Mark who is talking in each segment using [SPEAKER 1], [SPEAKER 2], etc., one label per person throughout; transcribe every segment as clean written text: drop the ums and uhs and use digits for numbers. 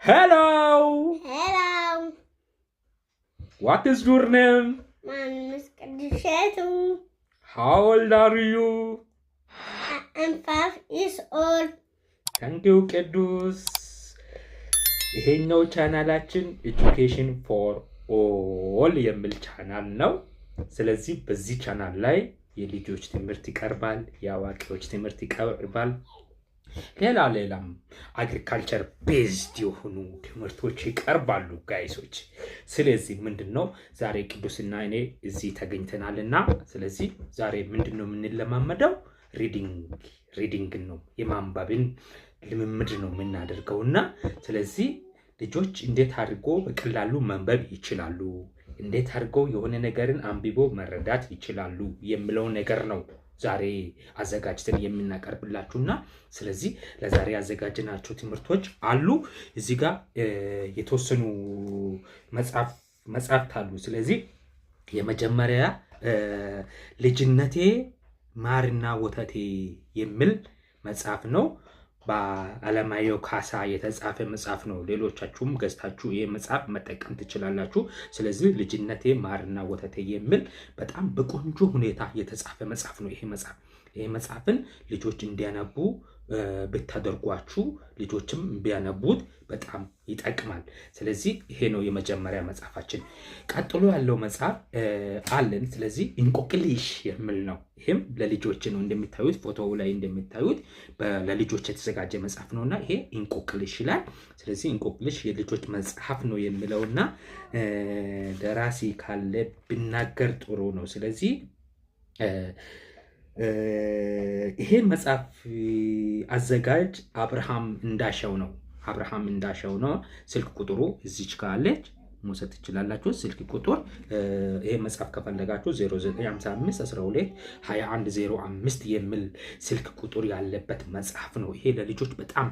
[SPEAKER 1] Hello.
[SPEAKER 2] Hello.
[SPEAKER 1] What is your name?
[SPEAKER 2] My name is Kadishetu.
[SPEAKER 1] How old are you?
[SPEAKER 2] I'm 5 years old.
[SPEAKER 1] Thank you, ቅዱስ። ይሄኛው ቻናላችን ኤጁኬሽን ፎር ኦል የሚል ቻናል ነው። ስለዚህ በዚህ ቻናል ላይ የልጆች ትምህርት ይቀርባል፣ የአዋቂዎች ትምህርት ይቀርባል። ሌላም አግሪካልቸር ቤዝድ የሆኑ ትምህርቶች ይቀርባሉ ጋይሶች። ስለዚህ ምንድነው ዛሬ ቅዱስና እኔ እዚህ ተገኝተናልና ስለዚህ ዛሬ ምንድነው የምንለማመደው? ሪዲንግ ነው፣ የማንበብን ልምምድ ነው የምናደርገውና ስለዚህ ልጆች እንዴት አድርጎ በቀላሉ ማንበብ ይችላሉ፣ እንዴት አድርጎ የሆነ ነገርን አንብቦ መረዳት ይችላሉ የሚለው ነገር ነው ዛሬ አዘጋጅተን የምናቀርብላችሁና ስለዚህ ለዛሬ ያዘጋጅናቸው ትምህርቶች አሉ። እዚህ ጋር የተወሰኑ መጽሐፍት አሉ። ስለዚህ የመጀመሪያ ልጅነቴ ማርና ወተቴ የሚል መጽሐፍ ነው። በአለማየሁ ካሳ የተጻፈ መጽሐፍ ነው። ሌሎቻችሁም ገዝታችሁ ይሄ መጽሐፍ መጠቀም ትችላላችሁ። ስለዚህ ልጅነቴ ማርና ወተቴ የሚል በጣም በቆንጆ ሁኔታ የተጻፈ መጽሐፍ ነው። ይሄ መጽሐፍን ልጆች እንዲያነቡ ብታደርጓችሁ ልጆችም ቢያነቡት በጣም ይጠቅማል። ስለዚህ ይሄ ነው የመጀመሪያ መጽሐፋችን። ቀጥሎ ያለው መጽሐፍ አለን። ስለዚህ እንቆቅልሽ የሚል ነው። ይሄም ለልጆች ነው። እንደሚታዩት ፎቶው ላይ እንደሚታዩት ለልጆች የተዘጋጀ መጽሐፍ ነውና ይሄ እንቆቅልሽ ይላል። ስለዚህ እንቆቅልሽ የልጆች መጽሐፍ ነው የሚለውና ደራሲ ካለ ብናገር ጥሩ ነው። ስለዚህ ይሄን መጽሐፍ አዘጋጅ አብርሃም እንዳሻው ነው። ስልክ ቁጥሩ እዚች ጋር አለች፣ መውሰድ ትችላላችሁ። ስልክ ቁጥር ይሄ መጽሐፍ ከፈለጋችሁ 0955122105 የሚል ስልክ ቁጥር ያለበት መጽሐፍ ነው። ይሄ ለልጆች በጣም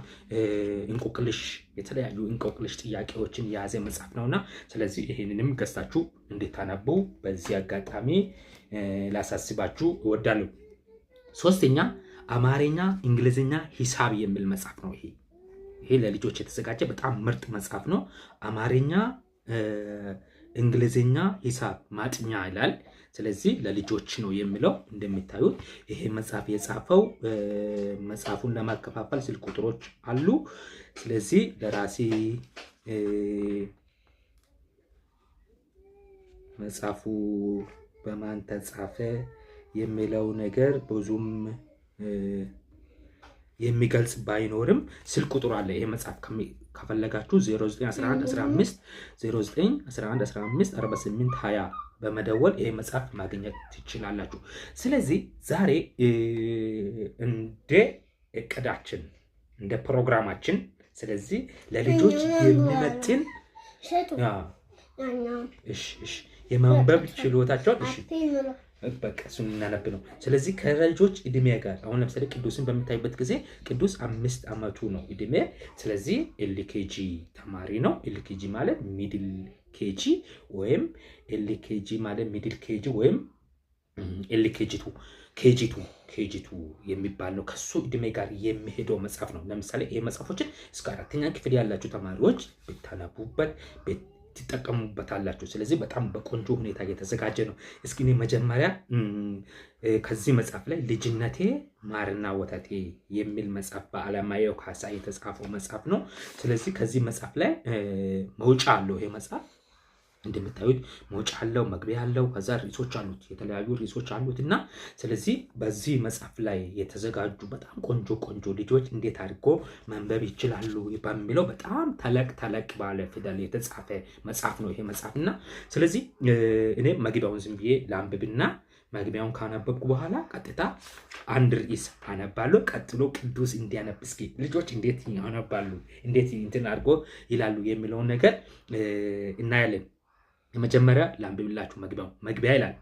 [SPEAKER 1] የተለያዩ እንቆቅልሽ ጥያቄዎችን የያዘ መጽሐፍ ነውና ስለዚህ ይሄንንም ገዝታችሁ እንድታነቡ በዚህ አጋጣሚ ላሳስባችሁ እወዳለሁ። ሶስተኛ አማርኛ፣ እንግሊዝኛ፣ ሂሳብ የሚል መጽሐፍ ነው። ይሄ ለልጆች የተዘጋጀ በጣም ምርጥ መጽሐፍ ነው። አማርኛ፣ እንግሊዝኛ፣ ሂሳብ ማጥኛ ይላል። ስለዚህ ለልጆች ነው የሚለው። እንደሚታዩት ይሄ መጽሐፍ የጻፈው መጽሐፉን ለማከፋፈል ስልክ ቁጥሮች አሉ። ስለዚህ ለራሴ መጽሐፉ በማን ተጻፈ የሚለው ነገር ብዙም የሚገልጽ ባይኖርም ስልክ ቁጥር አለ። ይሄ መጽሐፍ ከፈለጋችሁ 091115 በመደወል ይሄ መጽሐፍ ማግኘት ትችላላችሁ። ስለዚህ ዛሬ እንደ እቅዳችን እንደ ፕሮግራማችን ስለዚህ ለልጆች የሚመጥን የማንበብ ችሎታቸውን በቃ እሱን እናነብ ነው። ስለዚህ ከልጆች እድሜ ጋር አሁን ለምሳሌ ቅዱስን በምታይበት ጊዜ ቅዱስ 5 ዓመቱ ነው እድሜ። ስለዚህ ኤልኬጂ ተማሪ ነው። ኤልኬጂ ማለት ሚድል ኬጂ ወይም ኤልኬጂ ማለት ሚድል ኬጂ ወይም ኬጂቱ የሚባል ነው። ከሱ እድሜ ጋር የሚሄደው መጽሐፍ ነው። ለምሳሌ ይሄ መጽሐፎችን እስከ 4ኛ ክፍል ያላችሁ ተማሪዎች ብታነቡበት ትጠቀሙበታላችሁ። ስለዚህ በጣም በቆንጆ ሁኔታ የተዘጋጀ ነው። እስኪ እኔ መጀመሪያ ከዚህ መጽሐፍ ላይ ልጅነቴ ማርና ወተቴ የሚል መጽሐፍ በአለማየሁ ካሳ የተጻፈው መጽሐፍ ነው። ስለዚህ ከዚህ መጽሐፍ ላይ መውጫ አለው። ይሄ መጽሐፍ እንደምታዩት መውጫ አለው፣ መግቢያ አለው፣ ከዛ ርዕሶች አሉት፣ የተለያዩ ርዕሶች አሉት እና ስለዚህ በዚህ መጽሐፍ ላይ የተዘጋጁ በጣም ቆንጆ ልጆች እንዴት አድርጎ ማንበብ ይችላሉ በሚለው በጣም ተለቅ ባለ ፊደል የተጻፈ መጽሐፍ ነው ይሄ መጽሐፍ እና ስለዚህ እኔ መግቢያውን ዝም ብዬ ላንብብና መግቢያውን ካነበብኩ በኋላ ቀጥታ አንድ ርዕስ አነባለሁ። ቀጥሎ ቅዱስ እንዲያነብ እስኪ ልጆች እንዴት ያነባሉ፣ እንዴት እንትን አድርጎ ይላሉ የሚለውን ነገር እናያለን። የመጀመሪያ ላንብብላችሁ። መግቢያ ይላል።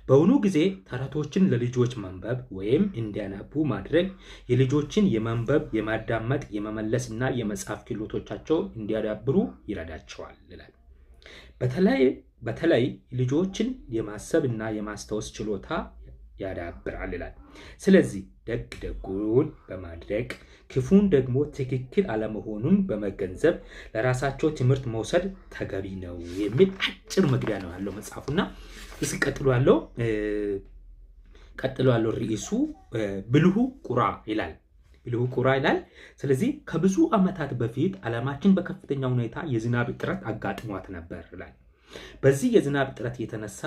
[SPEAKER 1] በአሁኑ ጊዜ ተረቶችን ለልጆች ማንበብ ወይም እንዲያነቡ ማድረግ የልጆችን የማንበብ፣ የማዳመጥ፣ የመመለስ እና የመጻፍ ክህሎቶቻቸውን እንዲያዳብሩ ይረዳቸዋል ይላል። በተለይ ልጆችን የማሰብ እና የማስታወስ ችሎታ ያዳብራል ይላል። ስለዚህ ደግ ደጉን በማድረግ ክፉን ደግሞ ትክክል አለመሆኑን በመገንዘብ ለራሳቸው ትምህርት መውሰድ ተገቢ ነው የሚል አጭር መግቢያ ነው ያለው መጽሐፉና እስኪ ቀጥሎ ያለው ርዕሱ ብልሁ ቁራ ይላል። ብልሁ ቁራ ይላል። ስለዚህ ከብዙ ዓመታት በፊት ዓለማችን በከፍተኛ ሁኔታ የዝናብ እጥረት አጋጥሟት ነበር ይላል። በዚህ የዝናብ እጥረት የተነሳ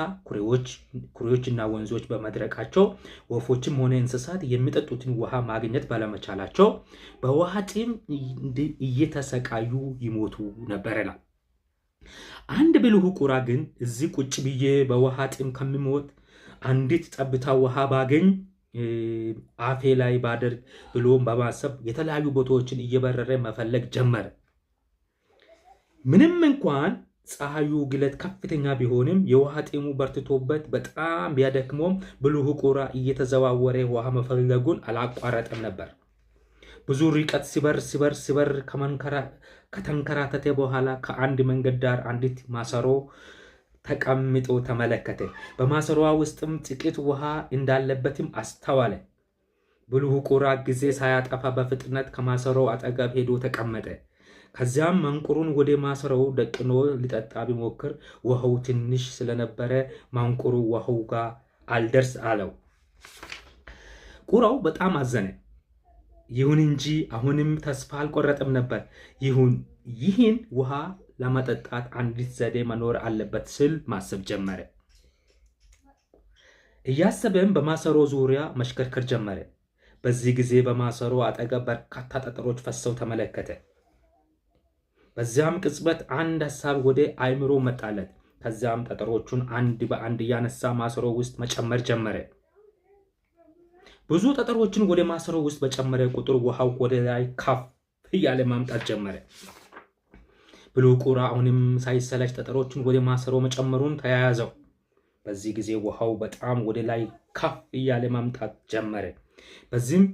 [SPEAKER 1] ኩሬዎችና ወንዞች በመድረቃቸው ወፎችም ሆነ እንስሳት የሚጠጡትን ውሃ ማግኘት ባለመቻላቸው በውሃ ጥም እየተሰቃዩ ይሞቱ ነበር ይላል። አንድ ብልሁ ቁራ ግን እዚህ ቁጭ ብዬ በውሃ ጥም ከሚሞት አንዲት ጠብታ ውሃ ባገኝ አፌ ላይ ባደርግ ብሎ በማሰብ የተለያዩ ቦታዎችን እየበረረ መፈለግ ጀመረ። ምንም እንኳን ፀሐዩ ግለት ከፍተኛ ቢሆንም የውሃ ጥሙ በርትቶበት በጣም ቢያደክመውም ብልሁ ቁራ እየተዘዋወረ ውሃ መፈለጉን አላቋረጠም ነበር። ብዙ ርቀት ሲበር ከተንከራተተ በኋላ ከአንድ መንገድ ዳር አንዲት ማሰሮ ተቀምጦ ተመለከተ። በማሰሮዋ ውስጥም ጥቂት ውሃ እንዳለበትም አስተዋለ። ብልሁ ቁራ ጊዜ ሳያጠፋ በፍጥነት ከማሰሮው አጠገብ ሄዶ ተቀመጠ። ከዚያም መንቁሩን ወደ ማሰሮው ደቅኖ ሊጠጣ ቢሞክር ውሃው ትንሽ ስለነበረ መንቁሩ ውሃው ጋር አልደርስ አለው። ቁራው በጣም አዘነ። ይሁን እንጂ አሁንም ተስፋ አልቆረጠም ነበር። ይህን ውሃ ለመጠጣት አንዲት ዘዴ መኖር አለበት ስል ማሰብ ጀመረ። እያሰበም በማሰሮ ዙሪያ መሽከርከር ጀመረ። በዚህ ጊዜ በማሰሮ አጠገብ በርካታ ጠጠሮች ፈሰው ተመለከተ። በዚያም ቅጽበት አንድ ሐሳብ ወደ አይምሮ መጣለት። ከዚያም ጠጠሮቹን አንድ በአንድ እያነሳ ማሰሮ ውስጥ መጨመር ጀመረ። ብዙ ጠጠሮችን ወደ ማሰሮ ውስጥ በጨመረ ቁጥር ውሃው ወደ ላይ ከፍ እያለ ማምጣት ጀመረ። ብልሁ ቁራ አሁንም ሳይሰለች ጠጠሮችን ወደ ማሰሮ መጨመሩን ተያያዘው። በዚህ ጊዜ ውሃው በጣም ወደ ላይ ከፍ እያለ ማምጣት ጀመረ። በዚህም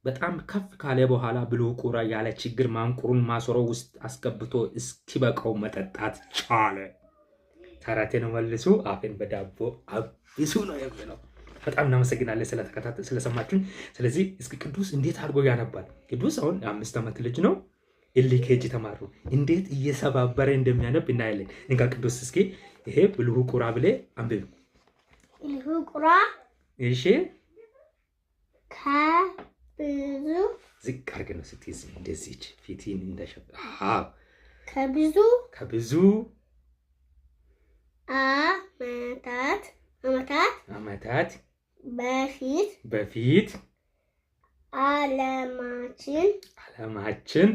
[SPEAKER 1] በጣም ከፍ ካለ በኋላ ብልሁ ቁራ ያለ ችግር ማንቁሩን ማሰሮ ውስጥ አስገብቶ እስኪበቃው መጠጣት ቻለ። ተረቴን መልሱ አፌን በዳቦ አብሱ ነው የሚለው። በጣም እናመሰግናለን ስለሰማችሁን። ስለዚህ እስኪ ቅዱስ እንዴት አድርጎ ያነባል? ቅዱስ አሁን 5 ዓመት ልጅ ነው። ኤልኬጂ ተማሩ እንዴት እየሰባበረ እንደሚያነብ እናያለን። እንካ ቅዱስ እስኪ ይሄ ብልሁ ቁራ ብለ አንብብ።
[SPEAKER 2] ብልሁ ቁራ
[SPEAKER 1] እሺ
[SPEAKER 2] ከብዙ
[SPEAKER 1] ዝቅ አድርገህ ነው ስትይዝ እንደዚህ ፊቲን እንደሸፈ ከብዙ ዓመታት በፊት
[SPEAKER 2] ዓለማችን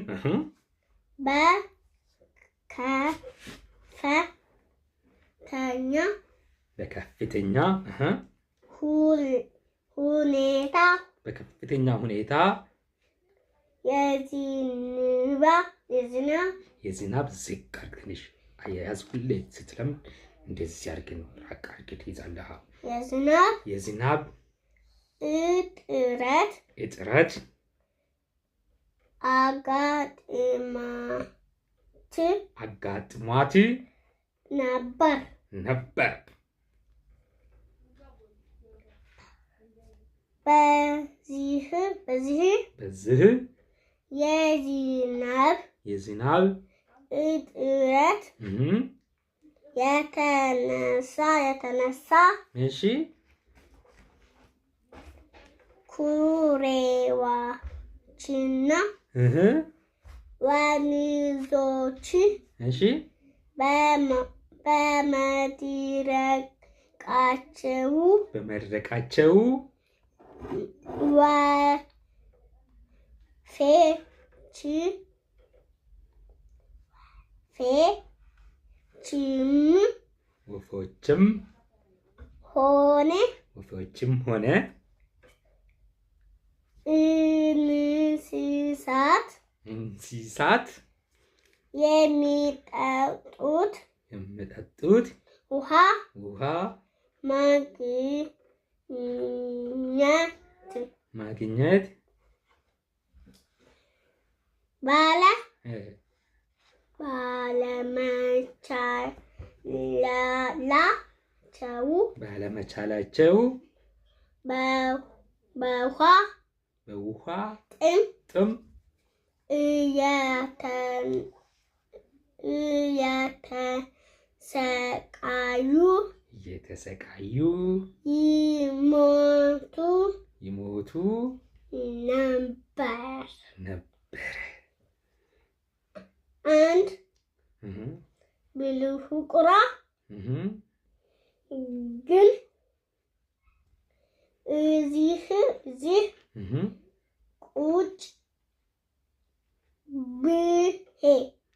[SPEAKER 1] በከፍተኛ ሁኔታ የዝናብ ዝቅ አድርገህ ትንሽ አያያዝ ሁሌ ስትለምድ እንደዚህ አድርገህ ነው ራቅ አድርገህ ትይዛለህ። የዝናብ እጥረት አጋጥሟት ነበር። በዚህ የዝናብ
[SPEAKER 2] እጥረት የተነሳ
[SPEAKER 1] እሺ
[SPEAKER 2] ኩሬዎችና ወንዞች
[SPEAKER 1] እሺ
[SPEAKER 2] በመድረቃቸው
[SPEAKER 1] ወፎችም ሆነ እንስሳት የሚጠጡት
[SPEAKER 2] ውሃ
[SPEAKER 1] ማግኘት
[SPEAKER 2] ባለመቻላቸው በውሃ
[SPEAKER 1] ጥም እየተሰቃዩ ይሞቱ
[SPEAKER 2] ነበር። አንድ ብልሁ ቁራ ግን እዚህ ቁጭ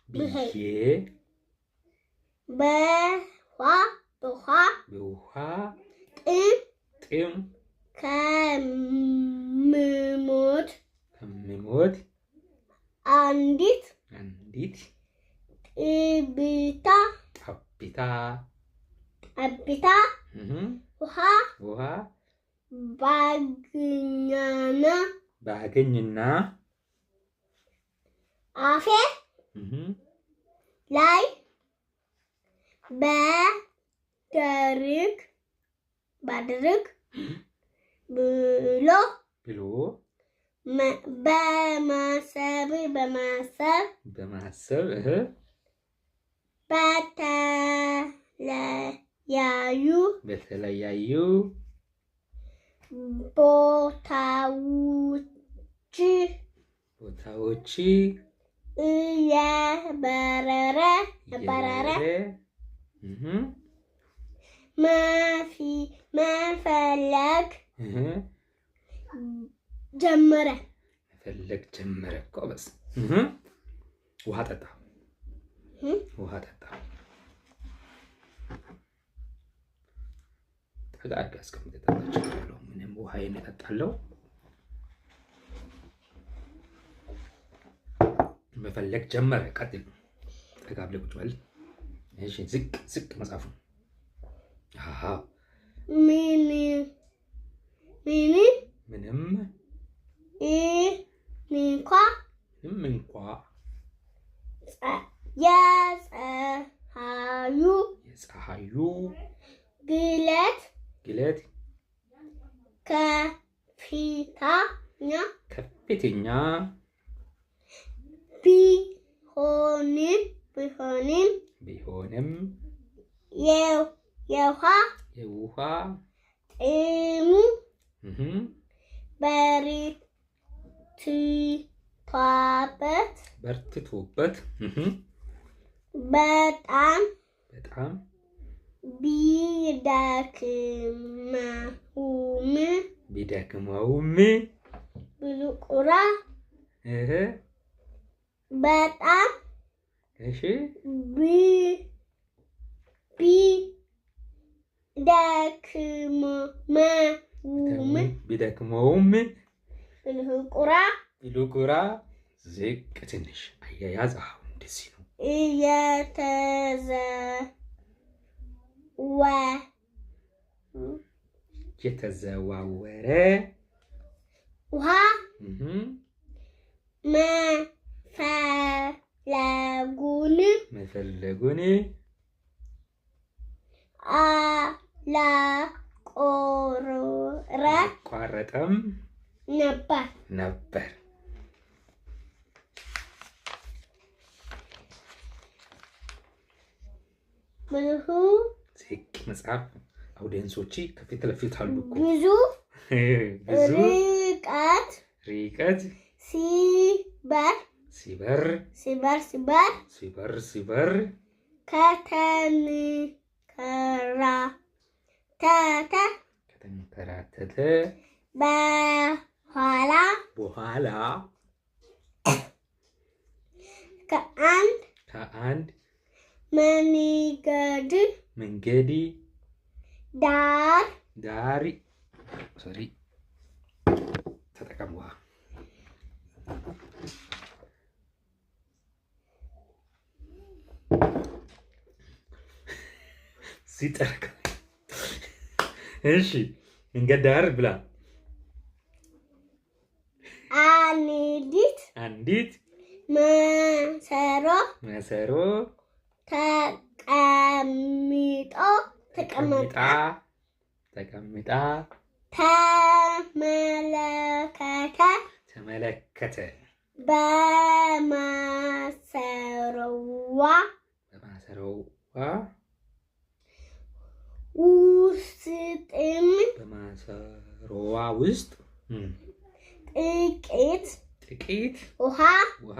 [SPEAKER 2] ብሄ በውሃ
[SPEAKER 1] ጥም
[SPEAKER 2] ከምሞት አንዲት ጠብታ ውሃ ባገኝና አፌ ላይ ባድርግ ብሎ በማሰብ በተለያዩ ቦታዎች እየበረረ መፈለግ ጀመረ።
[SPEAKER 1] ጎበዝ። ውሃ ጠጣ። ጠጋ አድርገህ አስቀምጠው። ምንም ውሃዬን እጠጣለሁ። መፈለግ ጀመረ። ቀጥል። ጠጋ ብለህ ቁጭ በል። እሺ፣ ዝቅ መጽሐፉ። አሃ ምንም እንኳ የፀሐዩ ግለት ከፍተኛ ቢሆንም የውሃ ጥሙ በርትቶበት በጣም ቢደክመውም ብልሁ ቁራ በጣም ቢደክመውም ብልሁ ቁራ ዝቅ ትንሽ አያያዝ። አሁን እንደዚህ ነው። እየተዘዋወረ ውሃ መፈለጉን አላቋረጠም ነበር። ብልሁ ዝቅ መጽሐፍ። አውዲየንሶች ከፊት ለፊት አሉ። ብዙ ርቀት ሲበር ከተንከራተተ በኋላ ከአንድ መንገድ ዳር ተጠቀሙ። ሲጠርቅ እሺ፣ መንገድ ዳር ብላ አንዲት መሰሮ ተቀምጣ ተመለከተ
[SPEAKER 2] በማሰሮዋ ውስጥ ጥቂት ውሃ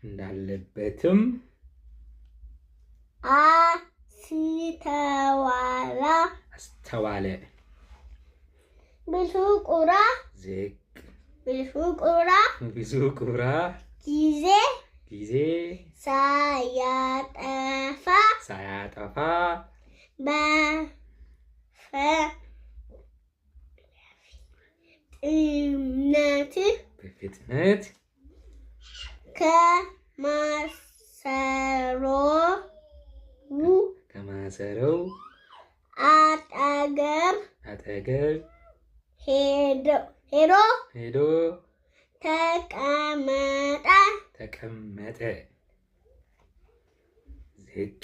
[SPEAKER 2] እንዳለበትም አስተዋለ። ብዙ ቁራ ጊዜ ሳያጠፋ በፍጥነት ከማሰሮው አጠገብ ሄዶ ተቀመጠ። ዝቅ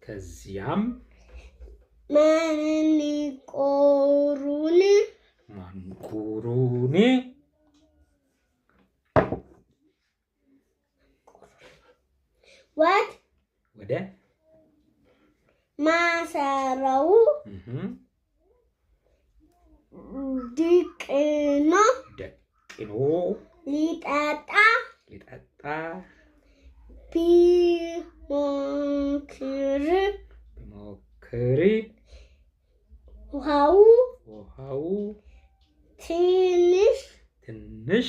[SPEAKER 2] ከዚያም ማንቁሩን ወደ ማሰሮው ደቅኖ ሊጠጣ ቢሞክር
[SPEAKER 1] ውሃው
[SPEAKER 2] ትንሽ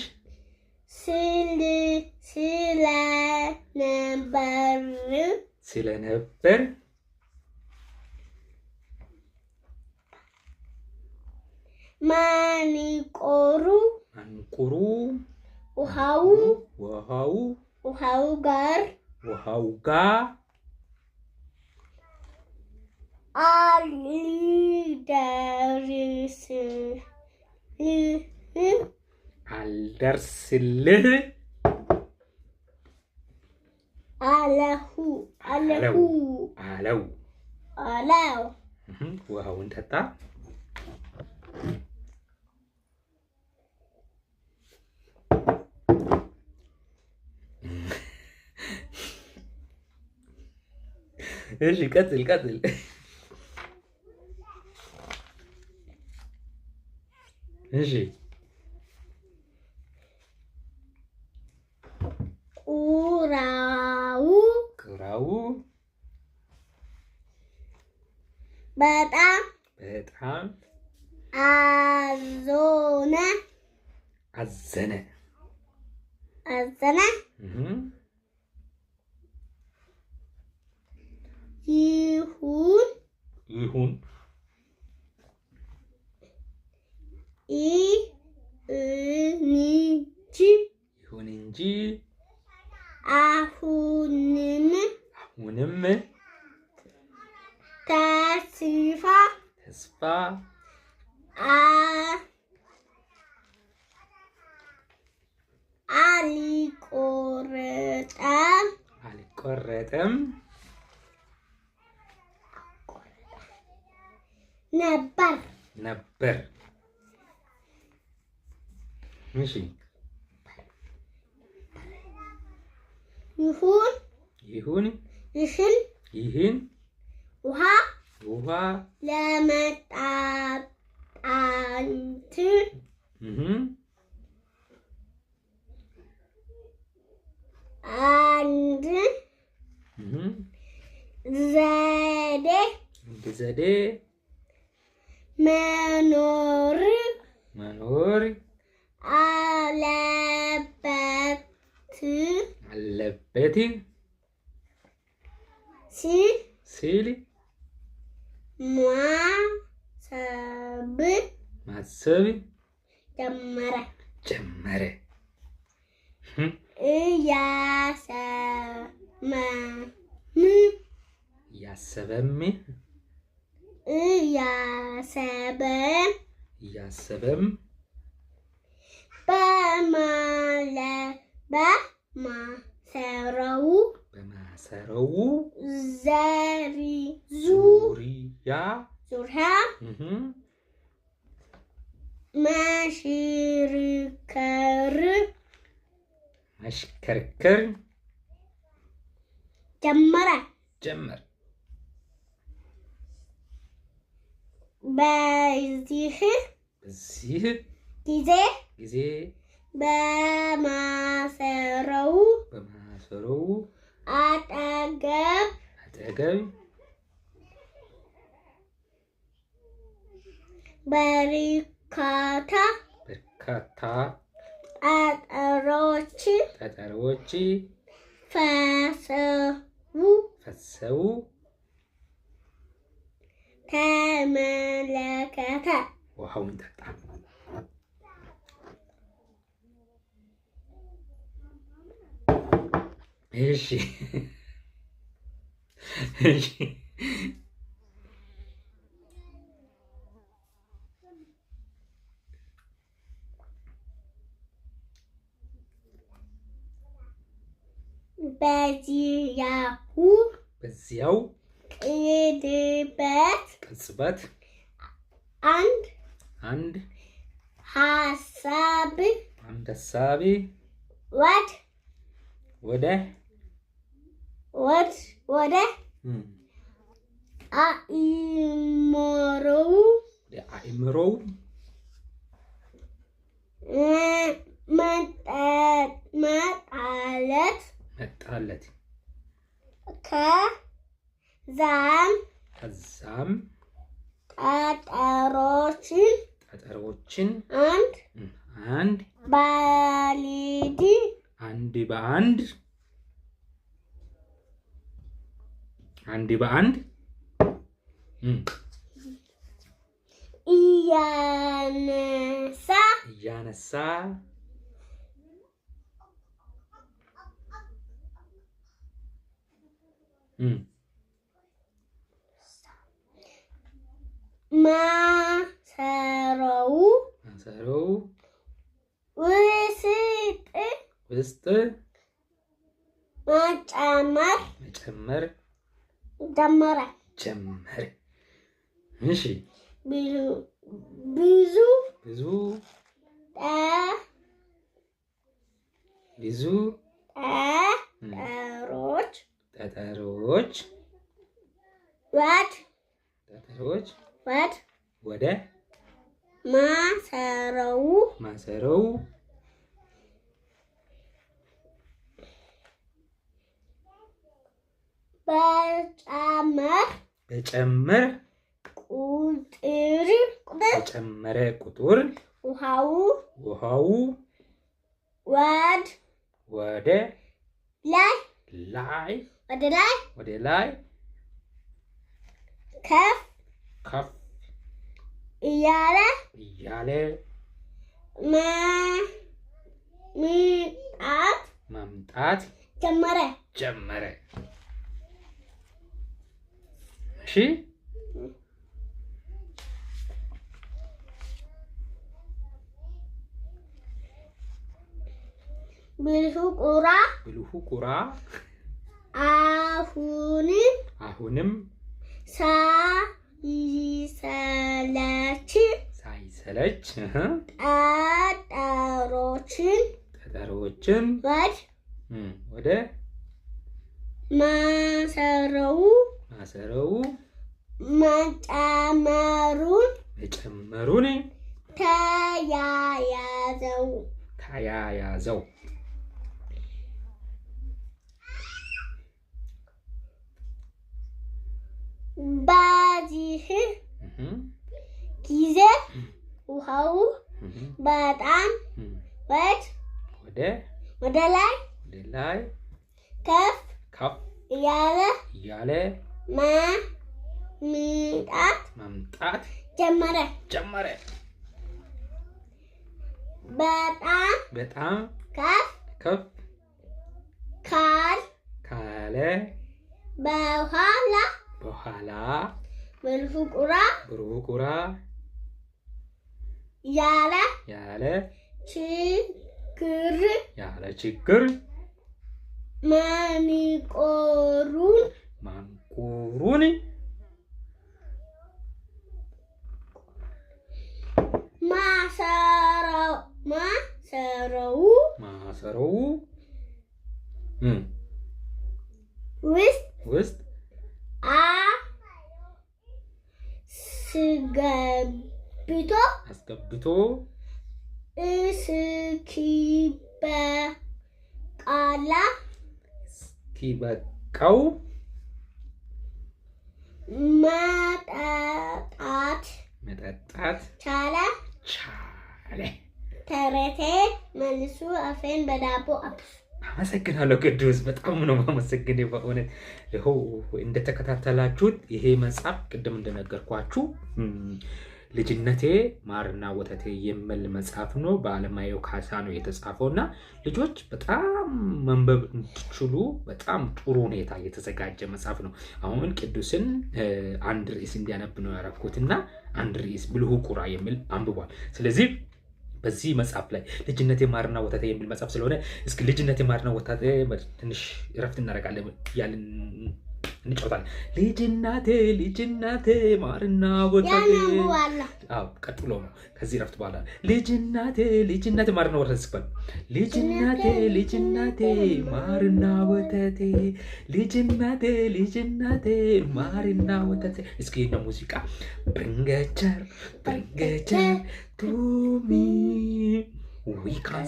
[SPEAKER 2] ስለነበር ማንቁሩ ውሃው ጋር
[SPEAKER 1] አልደርስልህ አለው። ውሃውን ጠጣ። እሺ ቀጥል። እሺ ቁራው
[SPEAKER 2] በጣም አዘነ። ይሁን እንጂ አሁንም ተስፋ አልቆረጠም ነበር። እሺ ይህን ውሃ ለመጠጣት አንድ ዘዴ መኖር አለበት ሲል ማሰብ ጀመረ። እያሰበም በማሰሮው
[SPEAKER 1] በማሰሮው
[SPEAKER 2] ዙሪያ
[SPEAKER 1] ማሽከርከር
[SPEAKER 2] ጀመረ። በዚህ ጊዜ በማሰሮው አጠገብ በርካታ ጠጠሮች ፈሰው ተመለከተ።
[SPEAKER 1] ውሃውን ጠጣ። እሺ በዚያው ቅጽበት አንድ ሐሳብ ወደ አእምሮው መጣለት። ከዛም ጠጠሮችን አንድ በአንድ እያነሳ
[SPEAKER 2] ማሰሮው
[SPEAKER 1] ውስጥ መጨመር
[SPEAKER 2] ጀመረ።
[SPEAKER 1] እሺ
[SPEAKER 2] ብዙ
[SPEAKER 1] ጠጠሮች ወደ ማሰሮው በጨመረ ቁጥር ውሃው ወደ ላይ ከፍ
[SPEAKER 2] እያለ
[SPEAKER 1] መምጣት
[SPEAKER 2] ጀመረ።
[SPEAKER 1] እሺ
[SPEAKER 2] ብልሁ ቁራ
[SPEAKER 1] አሁንም ሳይሰለች ጠጠሮችን ወደ
[SPEAKER 2] ማሰሮው
[SPEAKER 1] መጨመሩን ተያያዘው።
[SPEAKER 2] በዚህ ጊዜ ውሃው በጣም ወደ ላይ ከፍ እያለ
[SPEAKER 1] መምጣት
[SPEAKER 2] ጀመረ።
[SPEAKER 1] በጣም ከፍ ካለ
[SPEAKER 2] በኋላ ብልሁ ቁራ ያለ
[SPEAKER 1] ችግር ማንቆሩን ማሰረው ውስጥ አስገብቶ እስኪበቃው መጠጣት ቻለ።
[SPEAKER 2] ተረቴ መልሱ አፌን በዳቦ አብሱ።
[SPEAKER 1] አመሰግናለሁ ቅዱስ፣ በጣም ነው የማመሰግነው በእውነት። ይኸው እንደተከታተላችሁት ይሄ መጽሐፍ ቅድም እንደነገርኳችሁ ልጅነቴ ማርና ወተቴ የሚል መጽሐፍ ነው። በአለማየሁ ካሳ ነው የተጻፈውና ልጆች በጣም መንበብ እንዲችሉ በጣም ጥሩ ሁኔታ የተዘጋጀ መጽሐፍ ነው። አሁን ቅዱስን አንድ ርዕስ እንዲያነብ ነው ያደረኩትና አንድ ርዕስ ብልሁ ቁራ የሚል አንብቧል። ስለዚህ በዚህ መጽሐፍ ላይ ልጅነቴ ማርና ወተቴ የሚል መጽሐፍ ስለሆነ እስኪ ልጅነቴ ማርና ወተቴ ትንሽ እረፍት እናደርጋለን ያልን እንጫወታለን። ልጅነቴ ማርና ወተቴ ቀጥሎ ነው ከዚህ እረፍት በኋላ ልጅነቴ ማርና ወተቴ ስባል ልጅነቴ ማርና ወተቴ ልጅነቴ ማርና ወተቴ። እስኪ የኛ ሙዚቃ ብሪንገቸር to me, we can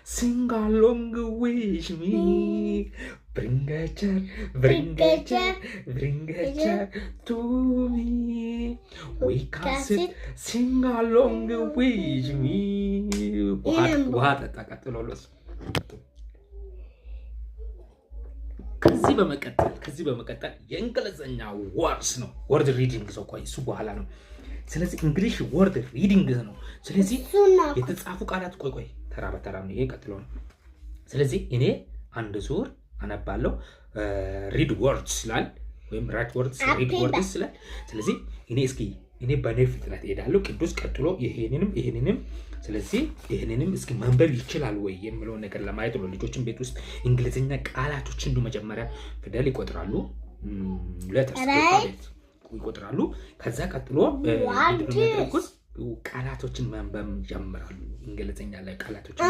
[SPEAKER 1] sing along with me. Bring a chair to me. We can sing along with me. What? ከዚህ በመቀጠል የእንግሊዘኛ ወርድስ ነው። ወርድ ሪዲንግ ሰው ቆይ እሱ በኋላ ነው። ስለዚህ እንግሊሽ ወርድ ሪዲንግ ነው። ስለዚህ የተጻፉ ቃላት ቆይ ተራ በተራ ነው። ይሄ ቀጥሎ ነው። ስለዚህ እኔ አንድ ዙር አነባለሁ። ሪድ ወርድስ ይላል ወይም ራይት ወርድስ ሪድ ወርድስ ይላል። ስለዚህ እኔ በኔ ፍጥነት እሄዳለሁ። ቅዱስ ቀጥሎ ይሄንንም ስለዚህ ይሄንንም እስኪ መንበብ ይችላል ወይ የሚለው ነገር ለማየት ነው። ልጆችን ቤት ውስጥ እንግሊዘኛ ቃላቶችን ነው መጀመሪያ ፊደል ይቆጥራሉ። ሌተርስ ይቆጥራሉ። ከዛ ቀጥሎ ቃላቶችን መንበብ ጀምራሉ። እንግሊዘኛ ላይ ቃላቶችን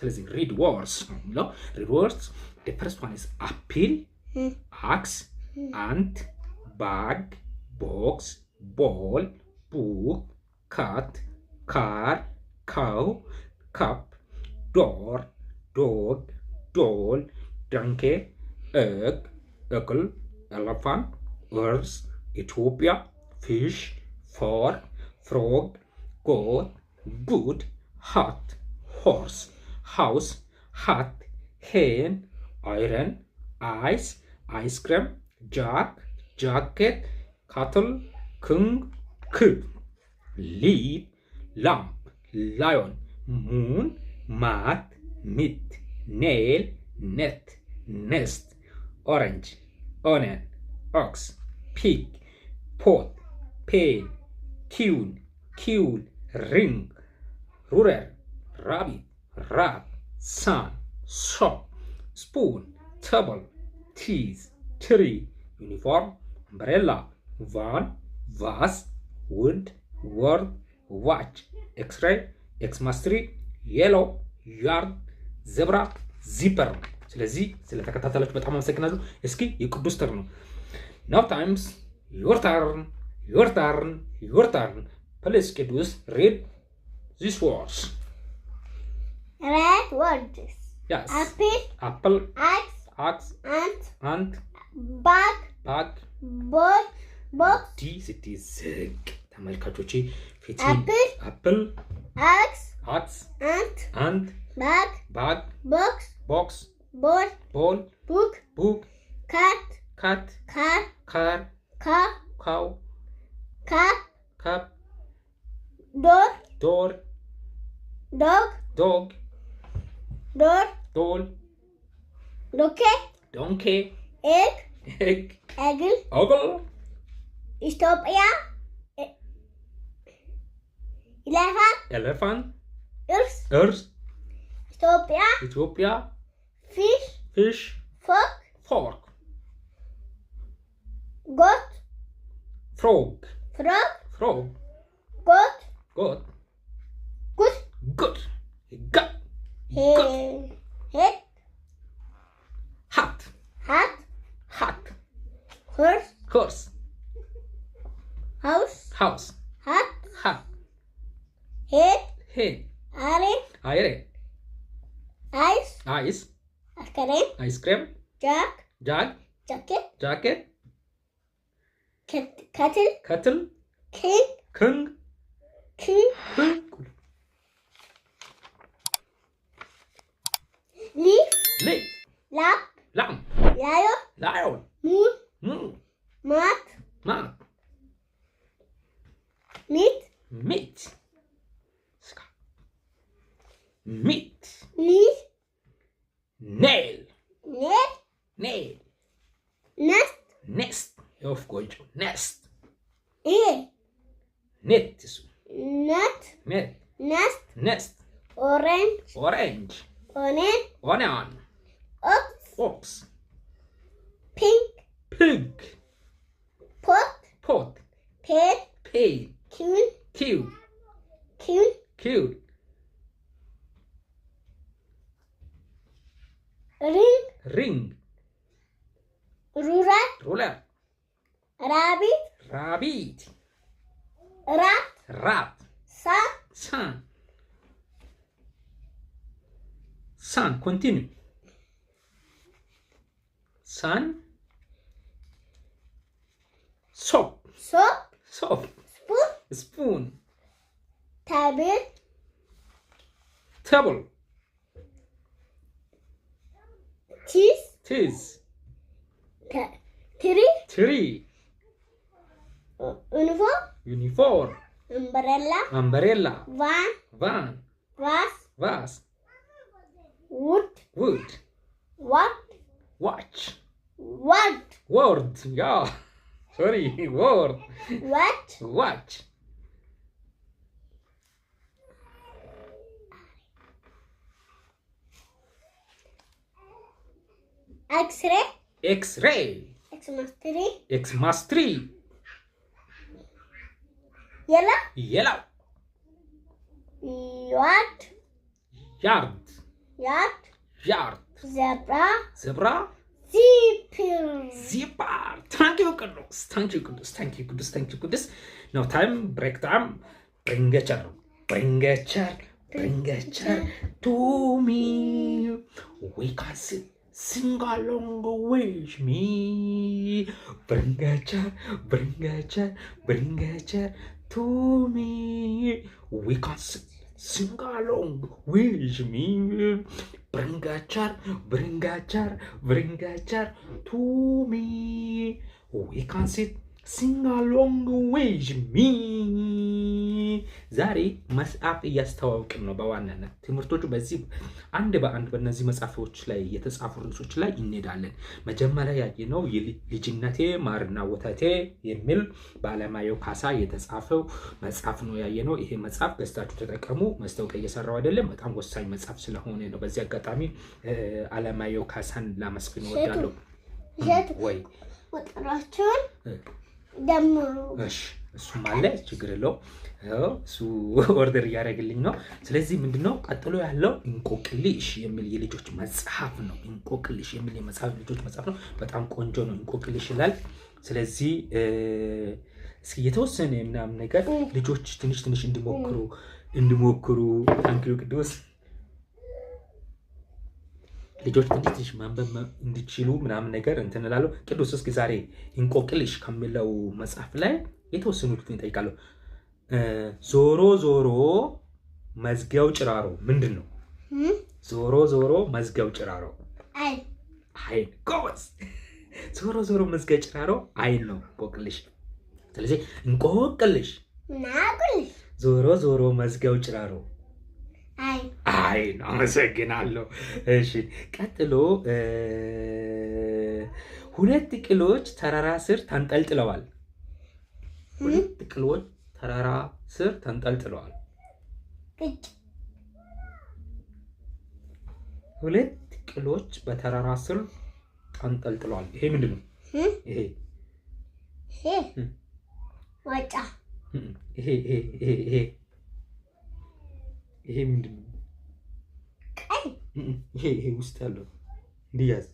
[SPEAKER 1] ስለዚህ ሪድ ወርድስ ነው። ሪድ ወርድስ the first one is apple, axe, ant, bag, box, ball, book, cat, car, cow, cup, door, dog, doll, donkey, egg, eagle, elephant, horse, Ethiopia, fish, fork, frog, goat, good, hot, horse, house, hat, hen, iron, ice cream, jacket, cattle, king, leaf, lamp, lion, moon, mat, meat, nail, net, nest, orange, onion, ox, pig, pot, pail, tune, ring, ruler, rabbit, rat, sun, soap, spoon, table, teeth, tree, uniform, umbrella, van, vase, wood, word, watch, x-ray, xmas 3, yellow, yard, zebra, zipper። ስለዚህ ስለተከታተላችሁ በጣም አመሰግናለሁ። እስኪ የቅዱስ ተር ነው። now times your turn. Please ቅዱስ read these words.
[SPEAKER 2] Red words.
[SPEAKER 1] Yes.
[SPEAKER 2] Apple. Axe. Ant. Bag. Ball. Box.
[SPEAKER 1] ዝቅ ተመልካቾቼ ፊት
[SPEAKER 2] apple. Axe. Ant. Bag. Box. Ball. Book. Cat. Car. Cow. Cup. Door. Dog. Doll. Donkey. Egg. Eagle. Ethiopia. Elephant.
[SPEAKER 1] Earth. ኢትዮጵያ
[SPEAKER 2] fish,
[SPEAKER 1] fish
[SPEAKER 2] fork,
[SPEAKER 1] fork
[SPEAKER 2] goat,
[SPEAKER 1] frog
[SPEAKER 2] frog,
[SPEAKER 1] frog
[SPEAKER 2] goat,
[SPEAKER 1] goat
[SPEAKER 2] goose,
[SPEAKER 1] good gut
[SPEAKER 2] head,
[SPEAKER 1] hat
[SPEAKER 2] hat,
[SPEAKER 1] hat
[SPEAKER 2] horse,
[SPEAKER 1] horse
[SPEAKER 2] house,
[SPEAKER 1] house
[SPEAKER 2] hat,
[SPEAKER 1] hat
[SPEAKER 2] head,
[SPEAKER 1] head
[SPEAKER 2] iron,
[SPEAKER 1] iron
[SPEAKER 2] ice,
[SPEAKER 1] ice
[SPEAKER 2] ice cream,
[SPEAKER 1] ice cream
[SPEAKER 2] jug,
[SPEAKER 1] jug
[SPEAKER 2] jacket,
[SPEAKER 1] jacket
[SPEAKER 2] kettle,
[SPEAKER 1] kettle
[SPEAKER 2] king,
[SPEAKER 1] king
[SPEAKER 2] king,
[SPEAKER 1] king
[SPEAKER 2] leaf,
[SPEAKER 1] leaf
[SPEAKER 2] lamp,
[SPEAKER 1] lamb
[SPEAKER 2] lion,
[SPEAKER 1] lion
[SPEAKER 2] moon,
[SPEAKER 1] moon
[SPEAKER 2] mat,
[SPEAKER 1] mat
[SPEAKER 2] meat,
[SPEAKER 1] meat meat
[SPEAKER 2] knee,
[SPEAKER 1] nail
[SPEAKER 2] nail,
[SPEAKER 1] nail
[SPEAKER 2] nest,
[SPEAKER 1] nest of course nest
[SPEAKER 2] ear,
[SPEAKER 1] net
[SPEAKER 2] nut,
[SPEAKER 1] net
[SPEAKER 2] nest,
[SPEAKER 1] nest
[SPEAKER 2] orange,
[SPEAKER 1] orange
[SPEAKER 2] onion,
[SPEAKER 1] onion
[SPEAKER 2] ox,
[SPEAKER 1] ox
[SPEAKER 2] pink,
[SPEAKER 1] pig
[SPEAKER 2] pot,
[SPEAKER 1] pot
[SPEAKER 2] pear,
[SPEAKER 1] pig
[SPEAKER 2] queen,
[SPEAKER 1] queue
[SPEAKER 2] queen,
[SPEAKER 1] queue
[SPEAKER 2] ring,
[SPEAKER 1] ring
[SPEAKER 2] ruler,
[SPEAKER 1] ruler
[SPEAKER 2] rabbit,
[SPEAKER 1] rabbit
[SPEAKER 2] rat,
[SPEAKER 1] rat
[SPEAKER 2] sun,
[SPEAKER 1] sun sun continue sun soap
[SPEAKER 2] soap,
[SPEAKER 1] soap
[SPEAKER 2] spoon,
[SPEAKER 1] spoon
[SPEAKER 2] table,
[SPEAKER 1] table
[SPEAKER 2] cheese,
[SPEAKER 1] cheese
[SPEAKER 2] tree,
[SPEAKER 1] tree
[SPEAKER 2] uniform,
[SPEAKER 1] uniform
[SPEAKER 2] umbrella,
[SPEAKER 1] umbrella
[SPEAKER 2] van,
[SPEAKER 1] van
[SPEAKER 2] vase,
[SPEAKER 1] vase
[SPEAKER 2] wood,
[SPEAKER 1] wood
[SPEAKER 2] what,
[SPEAKER 1] watch
[SPEAKER 2] what,
[SPEAKER 1] word yeah sorry word
[SPEAKER 2] what,
[SPEAKER 1] watch
[SPEAKER 2] x-ray,
[SPEAKER 1] x-ray
[SPEAKER 2] xmas 3,
[SPEAKER 1] xmas 3
[SPEAKER 2] yellow,
[SPEAKER 1] yellow
[SPEAKER 2] yard,
[SPEAKER 1] yard
[SPEAKER 2] yard,
[SPEAKER 1] yard
[SPEAKER 2] zebra,
[SPEAKER 1] zebra
[SPEAKER 2] zebra.
[SPEAKER 1] zebra thank you Kudus thank you Kudus thank you Kudus thank you Kudus now time break time bring a chair to me we can sing along with me bring a chair to me we can sing along with me bring a chair to me we can sing along with me ዛሬ መጽሐፍ እያስተዋወቅን ነው በዋናነት ትምህርቶቹ በዚህ አንድ በአንድ በእነዚህ መጽሐፎች ላይ የተጻፉ ርዕሶች ላይ እንሄዳለን መጀመሪያ ያየነው ልጅነቴ ማርና ወተቴ የሚል በአለማየሁ ካሳ የተጻፈው መጽሐፍ ነው ያየነው ይሄ መጽሐፍ ገዝታችሁ ተጠቀሙ ማስታወቂያ እየሰራው አይደለም በጣም ወሳኝ መጽሐፍ ስለሆነ ነው በዚህ አጋጣሚ አለማየሁ ካሳን ላመስግን እወዳለሁ ወይ
[SPEAKER 2] ወጥራችሁን ደምሩ
[SPEAKER 1] እሺ እሱ ማለት ችግር የለው እሱ ኦርደር ያደርግልኝ ነው ስለዚህ ምንድነው ቀጥሎ ያለው እንቆቅልሽ የሚል የልጆች መጽሐፍ ነው እንቆቅልሽ የሚል የልጆች መጽሐፍ ነው በጣም ቆንጆ ነው እንቆቅልሽ ይላል ስለዚህ እስኪ የተወሰነ ምናምን ነገር ልጆች ትንሽ እንዲሞክሩ ታንኪዩ ቅዱስ ልጆች ትንሽ ማንበብ እንዲችሉ ምናምን ነገር እንትን እላለሁ ቅዱስ እስኪ ዛሬ እንቆቅልሽ ከሚለው መጽሐፍ ላይ የተወሰኑትን እንጠይቃለሁ ዞሮ መዝጊያው ጭራሮ ምንድነው ዞሮ መዝጊያው ጭራሮ አይን ጎበዝ ዞሮ መዝጊያው ጭራሮ አይን ነው እንቆቅልሽ ስለዚህ እንቆቅልሽ ዞሮ መዝጊያው ጭራሮ አይን አመሰግናለሁ እሺ ቀጥሎ ሁለት ቅሎች ተራራ ስር ተንጠልጥለዋል ሁለት ቅሎች ተራራ ስር ተንጠልጥለዋል ሁለት ቅሎች በተራራ ስር ተንጠልጥለዋል። ይሄ ምንድን ነው? ይሄ
[SPEAKER 2] ዋጫ።
[SPEAKER 1] ይሄ ምንድን ነው?
[SPEAKER 2] ቀይ።
[SPEAKER 1] ይሄ ውስጥ ያለው እንዲያዝ።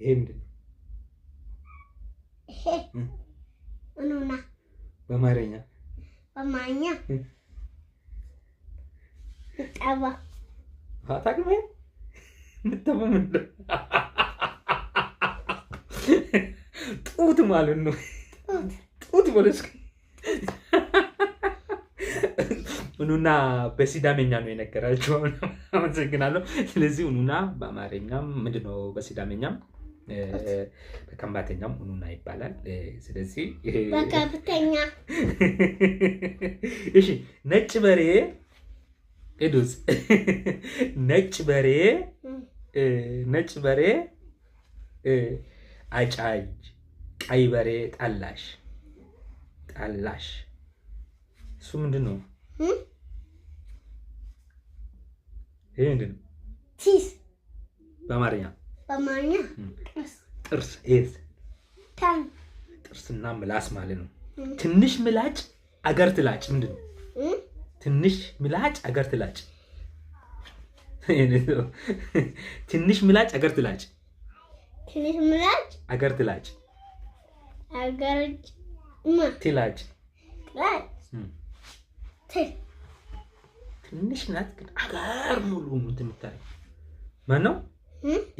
[SPEAKER 1] ይሄ ምንድን ነው?
[SPEAKER 2] ይሄ ኡኑና።
[SPEAKER 1] በአማርኛ
[SPEAKER 2] ጠባ።
[SPEAKER 1] ታቅም ምተባ ምንድን ጡት ማለት ነው። ጡት በለስ ኡኑና በሲዳሜኛ ነው የነገራቸው። አመሰግናለሁ። ስለዚህ ኡኑና በአማርኛም ምንድነው በሲዳሜኛም በከምባተኛም ኡኑና ይባላል። ስለዚህ
[SPEAKER 2] በከብተኛ
[SPEAKER 1] እሺ ነጭ በሬ ቅዱስ ነጭ በሬ አጫጅ ቀይ በሬ ጠላሽ እሱ ምንድን ነው? ይሄ ምንድን ነው?
[SPEAKER 2] ቲስ
[SPEAKER 1] በአማርኛ ጥርስ። ጥርስና ምላስ ማለት ነው። ትንሽ ምላጭ አገር ትላጭ ምንድን ነው? ትንሽ ምላጭ አገር ትላጭ። ትንሽ ምላጭ አገር ትላጭ። አገር ትላጭ። ትላጭ ትንሽ ናት ግን አገር ሙሉ የምትታይ ማነው?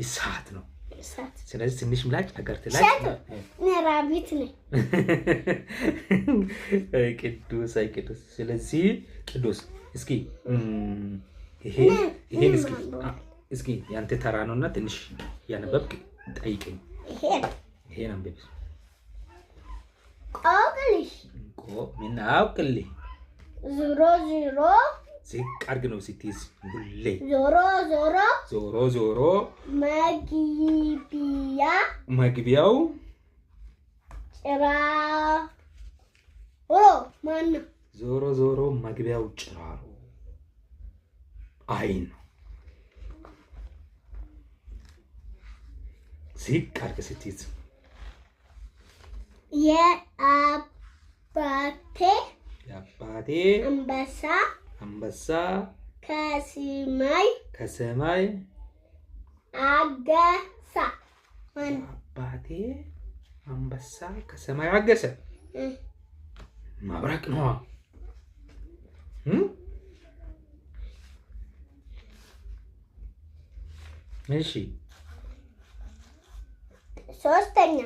[SPEAKER 1] እሳት ነው። ስለዚህ ትንሽ ምላጭ አገር ትላጭ።
[SPEAKER 2] ራቢት ነው።
[SPEAKER 1] ቅዱስ ስለዚህ ቅዱስ እስኪ ይሄን እስኪ ያንተ ተራ ነውና ትንሽ ያነበብክ ጠይቀኝ። ይሄን አንብብ። ምን አውቅልህ?
[SPEAKER 2] ዞሮ
[SPEAKER 1] ዝቅ አድርግ ነው ስትይዝ ሁሌ ዞሮ መግቢያው
[SPEAKER 2] ጭራሮ ማነው?
[SPEAKER 1] ዞሮ መግቢያው ጭራሮ አይን ነው። ዝቅ አድርግ ስትይዝ
[SPEAKER 2] የአባቴ አንበሳ
[SPEAKER 1] ከሰማይ
[SPEAKER 2] አገሳ።
[SPEAKER 1] አባቴ አንበሳ ከሰማይ አገሰ። መብረቅ ነዋ። እሺ
[SPEAKER 2] ሶስተኛ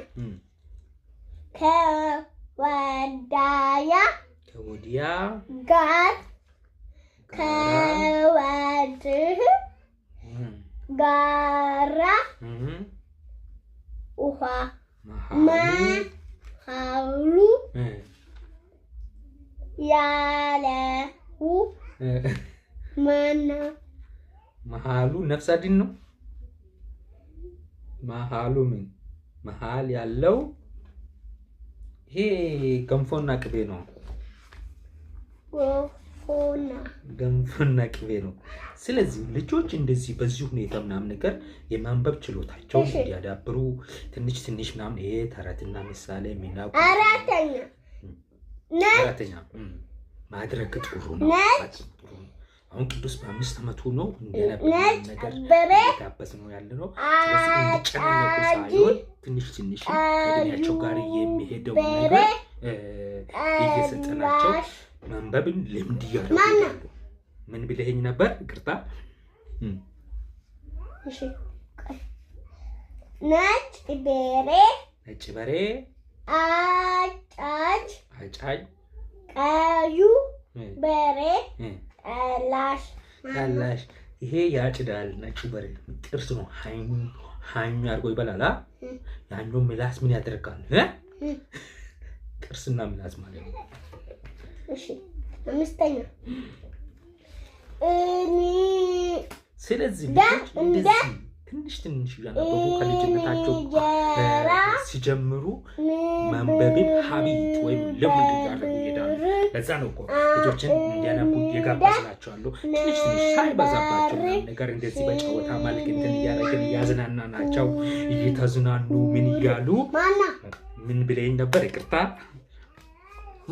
[SPEAKER 2] ከወዲያ ጋር ከወድህ ጋራ ውሃ መሃሉ ያለው ማነው?
[SPEAKER 1] መሃሉ ነፍስ አድን ነው። መሃሉ ምን መሃል ያለው ይሄ ገንፎና ቅቤ ነው። ገንፎና ቅቤ ነው። ስለዚህ ልጆች እንደዚህ በዚህ ሁኔታ ምናምን ነገር የማንበብ ችሎታቸውን እንዲያዳብሩ ትንሽ ምናምን ይሄ ተረትና ምሳሌ የሚናቁ አራተኛ ማድረግ ጥሩ ነው። አሁን ቅዱስ በ5 ዓመቱ ነው እንደነበረ ነገር ጋበዝ ነው ያለ ነው። ስለዚህ እንዲጨናነቁ ሳይሆን ትንሽ ከእድሜያቸው ጋር የሚሄደው ነገር እየሰጠናቸው ማንበብን ልምድ እያደረጉ ምን ብለኸኝ ነበር? ይቅርታ።
[SPEAKER 2] እሺ ነጭ በሬ አጫጅ ቀዩ በሬ ጠላሽ። ይሄ ያጭዳል። ነጭ በሬ ጥርስ ነው። ሀኝ አድርጎ ይበላል። ያኛው ምላስ ምን ያደርጋል? ጥርስና ምላስ ማለት ነው። እሺ አምስተኛ
[SPEAKER 1] ስለዚህ ልጆች እንደዚህ ትንሽ ያነበቡ ከልጅነታቸው ሲጀምሩ ማንበብን ሀቢት ወይም ልምድ እያደረጉ ይሄዳሉ። ለዛ ነው እኮ ልጆችን እንዲያነቡ እየጋበዝናቸዋለሁ። ትንሽ ሳይበዛባቸው ነገር እንደዚህ በጨዋታ መልክ እንትን እያደረግን እያዝናናናቸው እየተዝናኑ ምን እያሉ ምን ብለኝ ነበር? ይቅርታ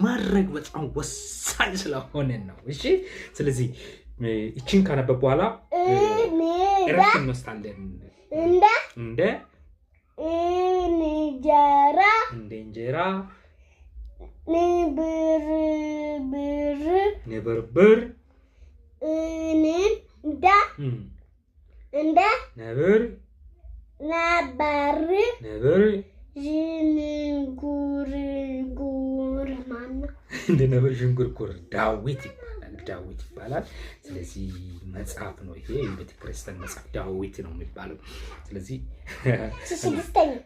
[SPEAKER 1] ማድረግ በጣም ወሳኝ ስለሆነ ነው። እሺ ስለዚህ እቺን ካነበብ በኋላ እረፍት እንወስዳለን። እንደ እንጀራ ንብርብር እንደ ነብር ዥንጉርጉር እንደ ነብር ዥንጉርጉር ዳዊት ይባላል። ስለዚህ መጽሐፍ ነው ይሄ፣ የቤተክርስቲያን መጽሐፍ ዳዊት ነው የሚባለው። ስለዚህ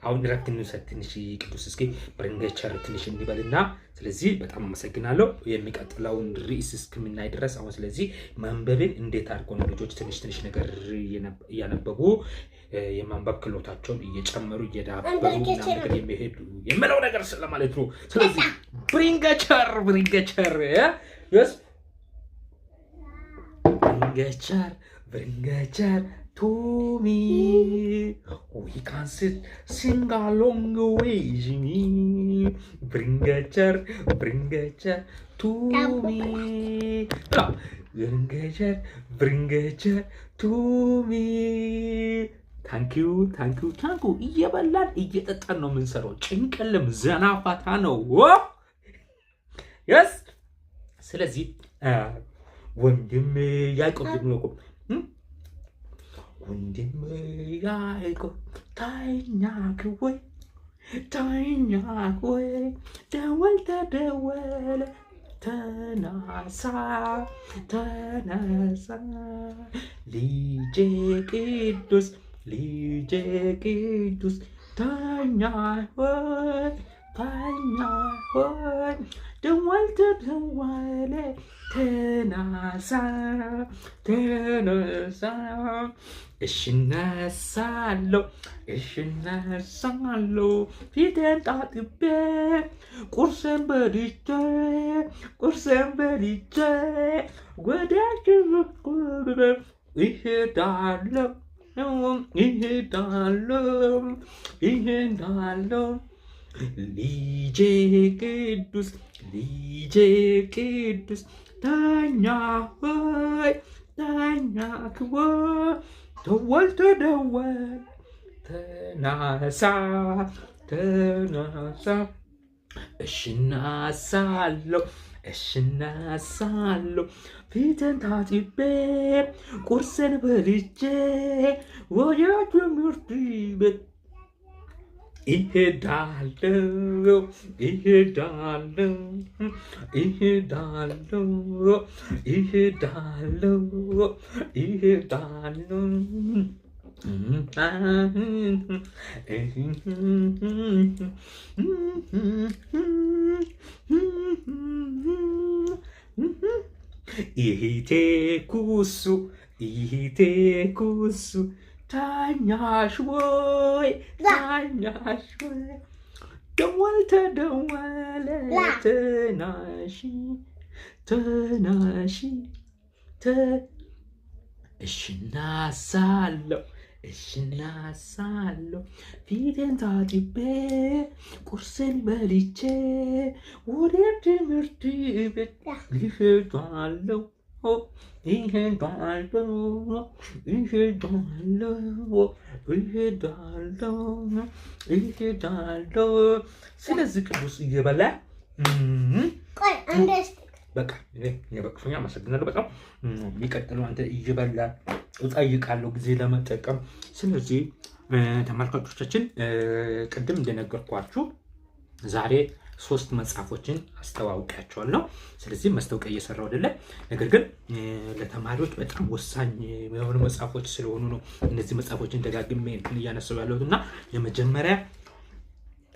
[SPEAKER 1] አሁን እረፍት እንውሰድ ትንሽ። ቅዱስ እስኪ ብርንገቸር ትንሽ እንበልና ስለዚህ በጣም አመሰግናለሁ። የሚቀጥለውን ርዕስ እስክምናይ ድረስ አሁን ስለዚህ ማንበብን እንዴት አድርጎ ነው ልጆች ትንሽ ነገር እያነበቡ የማንበብ ክህሎታቸውን እየጨመሩ እየዳበሩ ነገር የሚሄዱ የምለው ነገር ስለማለት ነው። ስለዚህ ብሪንገቸር yes ብሪንገቸር to me we can sing along with me ብሪንገቸር to me ብሪንገቸር to me ታንኪዩ እየበላን እየጠጣን ነው የምንሰራው። ጭንቅልም ዘናፋታ ነው። yes ስለዚህ ወንድም ያዕቆብ ታኛክ ወይ ደወል ተደወለ ተነሳ ልጄ ቅዱስ ተኛ ሆይ ደወል ተደወለ ተነሳ እነሳለሁ ፊቴን ታጥቤ ቁርሴን በልቼ ወደ እሄዳለሁ ልጄ ቅዱስ ተኛ ሆይ ደወል ተነሳ እነሳለሁ ፊቴን ታጥቤ ቁርሴን በልቼ ወደ ትምህርት ቤት እሄዳለሁ እህቴ ኩሱ ታኛሽ ወይ ደወል ተደወለ ተናሺ እነሳለሁ ፊቴን ታጥቤ ቁርሴን በልቼ ወደ ትምህርት ቤት እሄዳለሁ ስለዚህ ቅዱስ እየበላ በቃ የበቅቶኛ አመሰግናለሁ። በጣም የሚቀጥለው አንተ እየበላ እጠይቃለሁ ጊዜ ለመጠቀም። ስለዚህ ተመልካቾቻችን ቅድም እንደነገርኳችሁ ዛሬ 3 መጽሐፎችን አስተዋውቂያቸዋለሁ። ስለዚህ ማስታወቂያ እየሰራሁ አይደለም፣ ነገር ግን ለተማሪዎች በጣም ወሳኝ የሆኑ መጽሐፎች ስለሆኑ ነው እነዚህ መጽሐፎችን ደጋግሜ እያነሳሁ ያለሁት እና የመጀመሪያ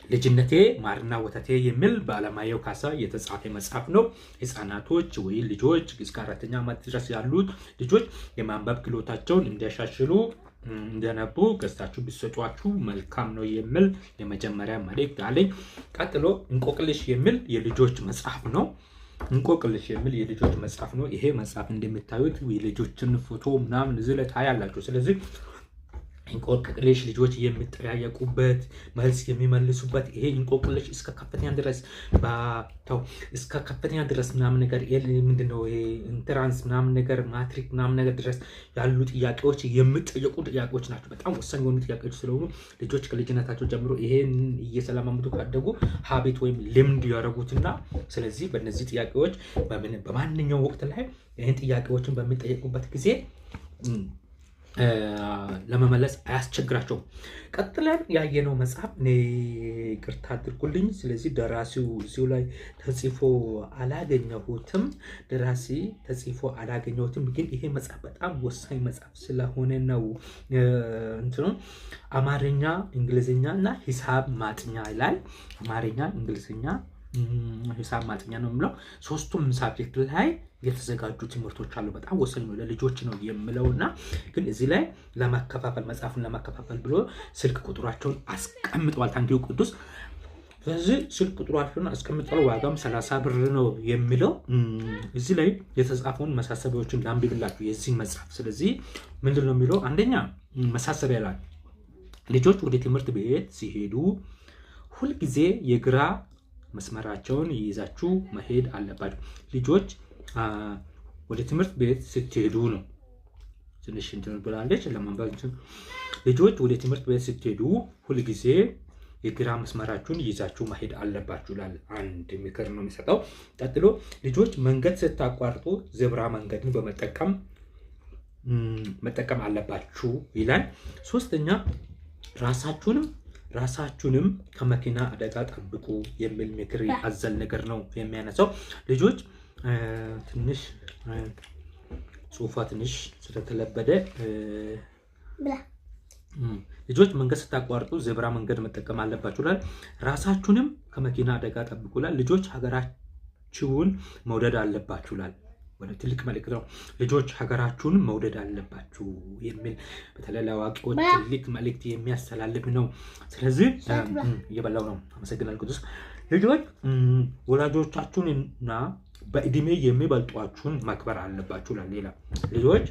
[SPEAKER 1] ልጅነቴ ማርና ወተቴ የሚል በአለማየሁ ካሳ የተጻፈ መጽሐፍ ነው። ህፃናቶች ወይ ልጆች እስከ 4ኛ ዓመት ድረስ ያሉት ልጆች የማንበብ ክህሎታቸውን እንዲያሻሽሉ እንደነቡ ገዝታችሁ ቢሰጧችሁ መልካም ነው የሚል የመጀመሪያ መልእክት አለኝ። ቀጥሎ እንቆቅልሽ የሚል የልጆች መጽሐፍ ነው። እንቆቅልሽ የሚል የልጆች መጽሐፍ ነው። ይሄ መጽሐፍ እንደምታዩት የልጆችን ፎቶ ምናምን እዚህ ላይ ታያላችሁ። ስለዚህ እንቆቅልሽ ልጆች የሚጠያየቁበት መልስ የሚመልሱበት ይሄ እንቆቅልሽ እስከ ከፍተኛ ድረስ ምናምን ነገር ምንድነው ይሄ ኢንትራንስ ምናምን ነገር ማትሪክ ምናምን ነገር ድረስ ያሉ ጥያቄዎች የሚጠየቁ ጥያቄዎች ናቸው። በጣም ወሳኝ የሆኑ ጥያቄዎች ስለሆኑ ልጆች ከልጅነታቸው ጀምሮ ይሄን እየሰላማመዱ ካደጉ ሀቢት ወይም ልምድ ያደረጉትና ስለዚህ በእነዚህ ጥያቄዎች በማንኛውም ወቅት ላይ ይህን ጥያቄዎችን በሚጠየቁበት ጊዜ ለመመለስ አያስቸግራቸውም። ቀጥለን ያየነው መጽሐፍ እኔ ይቅርታ አድርጉልኝ፣ ስለዚህ ደራሲው እዚሁ ላይ ተጽፎ አላገኘሁትም። ግን ይሄ መጽሐፍ በጣም ወሳኝ መጽሐፍ ስለሆነ ነው። እንትኑ አማርኛ፣ እንግሊዝኛ እና ሂሳብ ማጥኛ ይላል። አማርኛ፣ እንግሊዝኛ፣ ሂሳብ ማጥኛ ነው የሚለው ሶስቱም ሳብጀክት ላይ የተዘጋጁ ትምህርቶች አሉ። በጣም ወሳኝ ነው፣ ለልጆች ነው የምለውና ግን እዚህ ላይ መጽሐፉን ለማከፋፈል ብሎ ስልክ ቁጥራቸውን አስቀምጠዋል። ታንኪዩ ቅዱስ። ስለዚህ ስልክ ቁጥራቸውን አስቀምጠዋል። ዋጋም 30 ብር ነው የሚለው። እዚህ ላይ የተጻፈውን መሳሰቢያዎችን ላንብብላችሁ የዚህ መጽሐፍ። ስለዚህ ምንድን ነው የሚለው? አንደኛ መሳሰቢያ ላይ ልጆች ወደ ትምህርት ቤት ሲሄዱ ሁልጊዜ የግራ መስመራቸውን ይይዛችሁ መሄድ አለባቸው። ልጆች ወደ ትምህርት ቤት ስትሄዱ ነው ትንሽ እንትን ብላለች ለማንበብ። ልጆች ወደ ትምህርት ቤት ስትሄዱ ሁልጊዜ የግራ መስመራችሁን ይዛችሁ መሄድ አለባችሁ ይላል። አንድ ምክር ነው የሚሰጠው። ቀጥሎ ልጆች መንገድ ስታቋርጡ ዘብራ መንገድን መጠቀም አለባችሁ ይላል። ሶስተኛ ራሳችሁንም ከመኪና አደጋ ጠብቁ የሚል ምክር አዘል ነገር ነው የሚያነሳው። ልጆች ትንሽ ጽሁፏ ትንሽ ስለተለበደ ልጆች መንገድ ስታቋርጡ ዘብራ መንገድ መጠቀም አለባችሁ ይላል። ራሳችሁንም ከመኪና አደጋ ጠብቁ ይላል። ልጆች ሀገራችሁን መውደድ አለባችሁ ይላል። ወደ ትልቅ መልእክት ነው። ልጆች ሀገራችሁን መውደድ አለባችሁ የሚል በተለይ ለአዋቂዎች ትልቅ መልእክት የሚያስተላልፍ ነው። ስለዚህ እየበላው ነው። አመሰግናለሁ ቅዱስ። ልጆች ወላጆቻችሁንና በእድሜ የሚበልጧችሁን ማክበር አለባችሁ ይላል። ሌላ ልጆች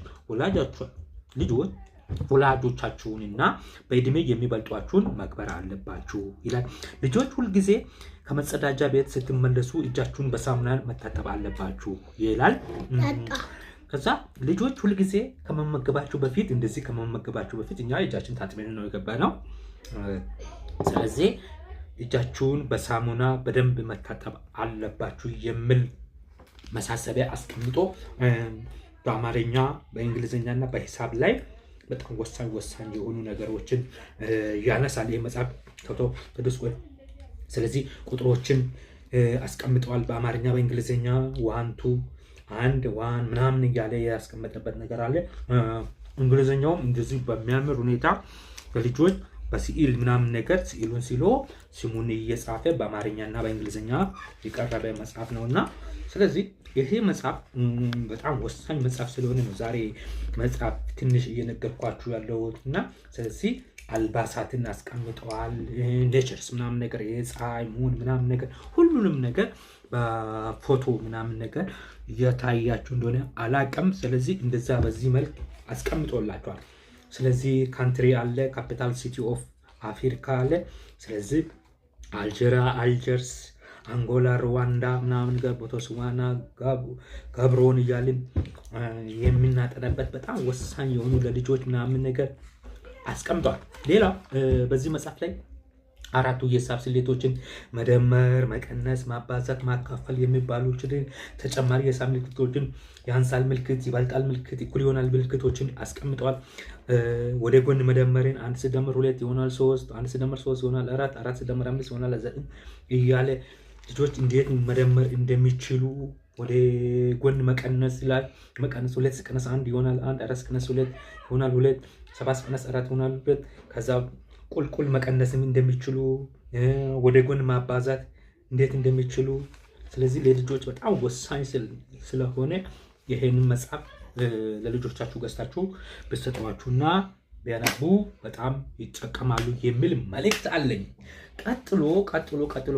[SPEAKER 1] ወላጆቻችሁንና በእድሜ የሚበልጧችሁን ማክበር አለባችሁ ይላል። ልጆች ሁልጊዜ ከመጸዳጃ ቤት ስትመለሱ እጃችሁን በሳሙና መታጠብ አለባችሁ ይላል። ከዛ ልጆች ሁልጊዜ ከመመገባችሁ በፊት እኛ እጃችን ታጥበን ነው የገባነው። ስለዚህ እጃችሁን በሳሙና በደንብ መታጠብ አለባችሁ የሚል መሳሰቢያ አስቀምጦ በአማርኛ በእንግሊዝኛ እና በሂሳብ ላይ በጣም ወሳኝ የሆኑ ነገሮችን ያነሳል ይህ መጽሐፍ ቅዱስ። ስለዚህ ቁጥሮችን አስቀምጠዋል በአማርኛ በእንግሊዝኛ 1 2 1 1 ምናምን እያለ ያስቀመጠበት ነገር አለ። እንግሊዝኛውም እንደዚህ በሚያምር ሁኔታ ለልጆች በስዕል ምናምን ነገር ስዕሉን ሲሎ ስሙን እየጻፈ በአማርኛና በእንግሊዝኛ የቀረበ መጽሐፍ ነውና ስለዚህ ይሄ መጽሐፍ በጣም ወሳኝ መጽሐፍ ስለሆነ ነው ዛሬ መጽሐፍ ትንሽ እየነገርኳችሁ ያለሁትና ስለዚህ አልባሳትን አስቀምጠዋል። ኔቸርስ ምናምን ነገር የፀሐይ ሙን ምናምን ነገር ሁሉንም ነገር በፎቶ ምናምን ነገር እየታያችሁ እንደሆነ አላቀም። ስለዚህ እንደዛ በዚህ መልክ አስቀምጦላችኋል። ስለዚህ ካንትሪ አለ፣ ካፒታል ሲቲ ኦፍ አፍሪካ አለ። ስለዚህ አልጀርስ፣ አንጎላ፣ ሩዋንዳ ምናምን ጋር ቦትስዋና፣ ጋብሮን እያልን የምናጠናበት በጣም ወሳኝ የሆኑ ለልጆች ምናምን ነገር አስቀምጧል። ሌላ በዚህ መጽሐፍ ላይ 4ቱ የሂሳብ ስሌቶችን መደመር፣ መቀነስ፣ ማባዛት፣ ማካፈል የሚባሉትን ተጨማሪ የሂሳብ ምልክቶችን ያንሳል ምልክት፣ ይበልጣል ምልክት፣ እኩል ይሆናል ምልክቶችን አስቀምጠዋል። ወደ ጎን መደመርን 1 ሲደመር 2 ይሆናል 3፣ 1 ሲደመር 3 ይሆናል 4፣ 4 ሲደመር 5 ይሆናል 9 እያለ ልጆች እንዴት መደመር እንደሚችሉ ወደ ጎን መቀነስ ይላል። መቀነስ 2 ሲቀነስ 1 ይሆናል 1፣ 4 ሲቀነስ 2 ይሆናል 2፣ 7 ሲቀነስ 4 ይሆናል 2። ከዛ ቁልቁል መቀነስም እንደሚችሉ ወደ ጎን ማባዛት እንዴት እንደሚችሉ ስለዚህ ለልጆች በጣም ወሳኝ ስለሆነ ይሄንን መጽሐፍ ለልጆቻችሁ ገዝታችሁ ብትሰጧቸውና ቢያነቡ በጣም ይጠቀማሉ የሚል መልእክት አለኝ። ቀጥሎ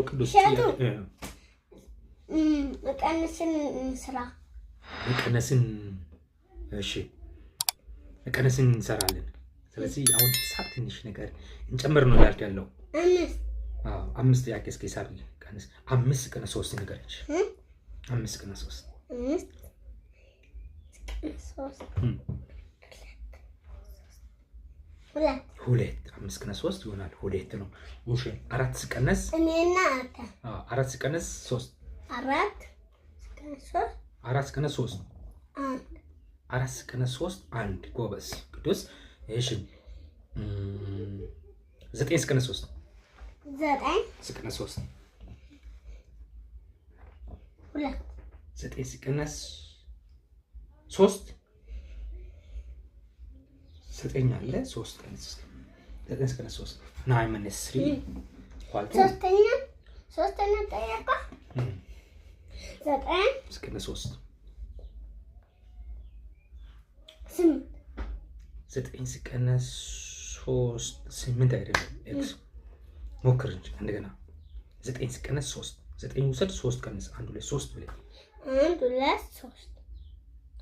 [SPEAKER 1] ቅዱስ
[SPEAKER 3] መቀነስን ስራ
[SPEAKER 1] መቀነስን እሺ መቀነስን እንሰራለን። ስለዚህ አሁን ሂሳብ ትንሽ ነገር እንጨምር ነው ያለው። 5 ጥያቄ እስኪ ሂሳብ ቀንስ። 5 ቀነስ 3 ንገረች። 5 ቀነስ 3 2 5 ቀነስ 3 ይሆናል 2 ነው። እሺ 4 ሲቀነስ
[SPEAKER 3] እኔና አንተ
[SPEAKER 1] 4 ሲቀነስ 3 4 ሲቀነስ 3 4 ሲቀነስ 3 1 ጎበዝ ቅዱስ። እሺ 9 ሲቀነስ 3
[SPEAKER 3] 9
[SPEAKER 1] ሲቀነስ 3
[SPEAKER 3] 2
[SPEAKER 1] 9 ሲቀነስ 3 9 አለ 3 ቀንስ 9 ሲቀነስ 3 9 minus 3 ኳልቱ
[SPEAKER 3] ሶስተኛ ጠየቃ 9
[SPEAKER 1] ሲቀነስ 3 9 ሲቀነስ 3 8 አይደለም። ኤክስ ሞክር እንጂ እንደገና 9 ሲቀነስ 3 9 ውሰድ 3 ቀንስ 1 2 3 ብለህ
[SPEAKER 3] 1 2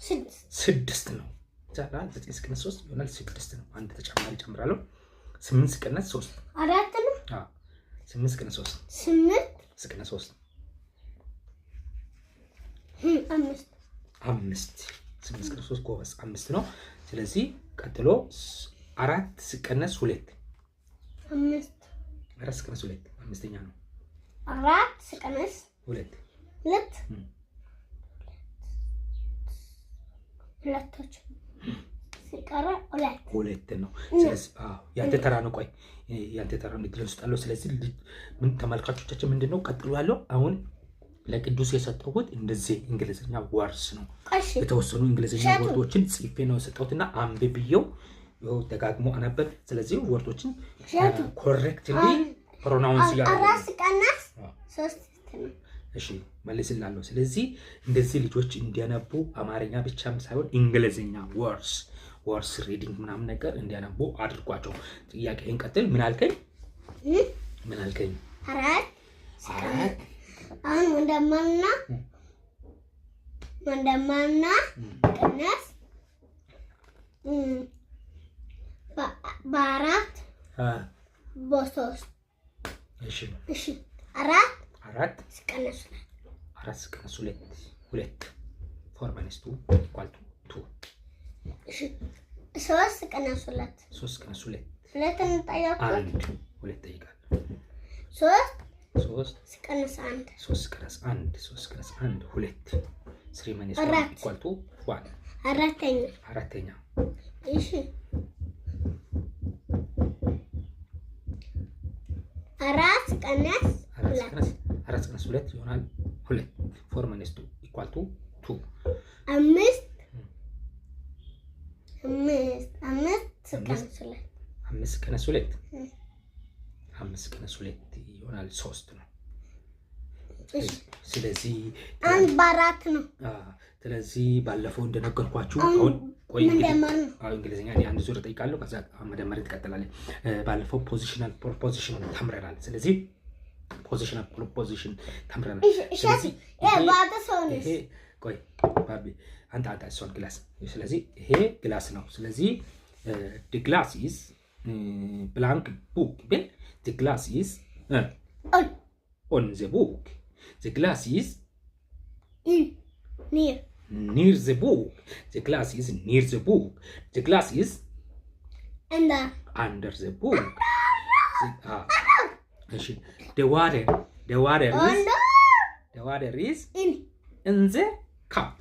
[SPEAKER 3] 3
[SPEAKER 1] 6 ነው። ዛራ 9 ሲቀነስ 3 ይሆናል 6 ነው። አንድ ተጨማሪ ጨምራለሁ። 8 ሲቀነስ 3
[SPEAKER 3] 4 ነው።
[SPEAKER 1] 8 ሲቀነስ 3
[SPEAKER 3] 8
[SPEAKER 1] ሲቀነስ 3
[SPEAKER 3] 5
[SPEAKER 1] 5 8 ሲቀነስ 3 ጎበዝ 5 ነው። ስለዚህ ቀጥሎ 4 ሲቀነስ 2
[SPEAKER 3] 5
[SPEAKER 1] 4 ሲቀነስ 2 አምስተኛ ነው።
[SPEAKER 3] 4 ሲቀነስ
[SPEAKER 1] 2
[SPEAKER 3] ሁለቶች ሲቀራ
[SPEAKER 1] 2 ነው። ስለዚህ ያንተ ተራ ነው። ቆይ ያንተ ተራ ነው ድረስጣለሁ። ስለዚህ ምን ተመልካቾቻችን ምንድነው ቀጥሎ ያለው? አሁን ለቅዱስ የሰጠሁት እንደዚህ እንግሊዘኛ ወርስ ነው። የተወሰኑ እንግሊዘኛ ወርዶችን ጽፌ ነው የሰጠሁትና አንብቤው ደጋግሞ አነበብ። ስለዚህ ወርዶችን ኮሬክትሊ ፕሮናውንስ ያደርጋል።
[SPEAKER 3] 4 ሲቀነስ 3 ነው።
[SPEAKER 1] እሺ መልስላለሁ። ስለዚህ እንደዚህ ልጆች እንዲያነቡ አማርኛ ብቻም ሳይሆን እንግሊዘኛ ወርስ ሪዲንግ ምናምን ነገር እንዲያነቡ አድርጓቸው። ጥያቄን ቀጥል። ምን አልከኝ? ምን አልከኝ?
[SPEAKER 3] 4 አሁን ወንደማና ቀነስ በአራት በሶስት እሺ 4 ሲቀነስ
[SPEAKER 1] 2 4 minus 2 equal to 2
[SPEAKER 3] እሺ 3 ሲቀነስ 2 2 እንጠይቃለን።
[SPEAKER 1] 2 ጠይቃል።
[SPEAKER 3] 3 ሲቀነስ 1
[SPEAKER 1] 3 ሲቀነስ 1 2 3 minus 1 equal to 1 አራተኛ
[SPEAKER 3] እሺ 4 ሲቀነስ
[SPEAKER 1] 2 ይሆናል 2 4 minus 2 equal to 2
[SPEAKER 3] 5 ሲቀነስ 2
[SPEAKER 1] ይሆናል 3 ነው። ስለዚህ
[SPEAKER 3] አንድ በአራት ነው።
[SPEAKER 1] ስለዚህ ባለፈው እንደነገርኳችሁ አሁን ቆይ እንግሊዝኛ አንድ ዙር ጠይቃለሁ፣ ከዛ መደመር ትቀጥላለህ። ባለፈው ፖዚሽናል ፕሮፖዚሽን ተምረናል። ስለዚህ ፖዚሽናል ፕሮፖዚሽን ተምረናል። ስለዚህ ይሄ ቆይ ባቢ አንተ እሷን ግላስ፣ ስለዚህ ይሄ ግላስ ነው። ስለዚህ the glass is blank book ብል the glass is on the book. The glass is near the book. The glass is near the book. The glass is under the book. The water is in the cup.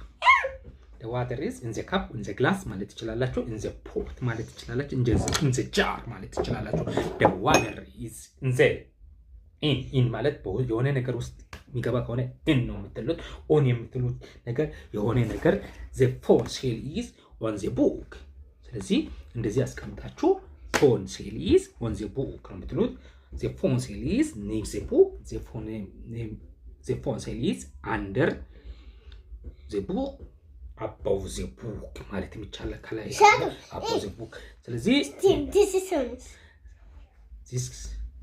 [SPEAKER 1] The water is in the cup, in the glass ማለት ትችላላችሁ፣ in the pot ማለት ትችላላችሁ፣ in the jar ማለት ትችላላችሁ። The water is in ማለት የሆነ ነገር ውስጥ የሚገባ ከሆነ in ነው የምትሉት። on የምትሉት ነገር የሆነ ነገር the phone cell is on the book። ስለዚህ እንደዚህ አስቀምጣችሁ phone cell is on the book ነው የምትሉት። the phone cell is near the book. The phone cell is under the book. above the book ማለት የሚቻል ከላይ above the book። ስለዚህ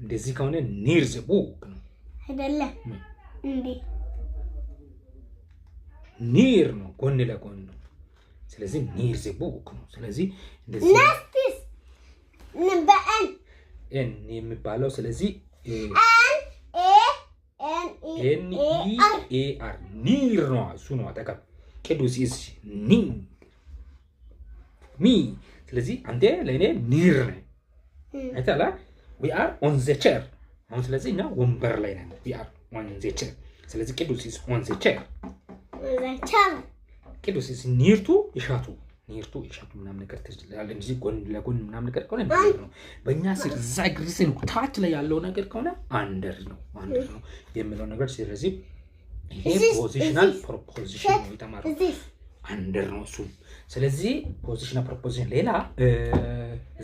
[SPEAKER 1] እንደዚህ ከሆነ near the book ነው
[SPEAKER 3] አይደለም እንዴ?
[SPEAKER 1] ኒር ነው፣ ጎን ለጎን ነው። ስለዚህ ኒር ዘ ቡክ ነው። ስለዚህ እንደዚህ
[SPEAKER 3] ነስቲስ በኤን
[SPEAKER 1] ኤን የሚባለው ስለዚህ
[SPEAKER 3] ኤን
[SPEAKER 1] ኤ አር ኒር ነው። እሱ ነው አጠቃላይ ቅዱስ ኢዝ ኒ ሚ። ስለዚህ አንተ ለእኔ ኒር ነህ አይተላ we are on the chair አሁን ስለዚህ እኛ ወንበር ላይ ነን we are on the chair ስለዚህ ቅዱስ is on the chair ቅዱስ is near to ይሻቱ ምናምን ነገር ትችላለህ እንጂ ጎን ለጎን ምናምን ነገር ከሆነ ኒር ነው። በእኛ ስር እዛ ግሪስን ታች ላይ ያለው ነገር ከሆነ አንደር ነው የሚለው ነገር። ስለዚህ ይሄ ፖዚሽናል ፕሮፖዚሽን ነው የተማረው አንደር ነው እሱ። ስለዚህ ፖዚሽናል ፕሮፖዚሽን ሌላ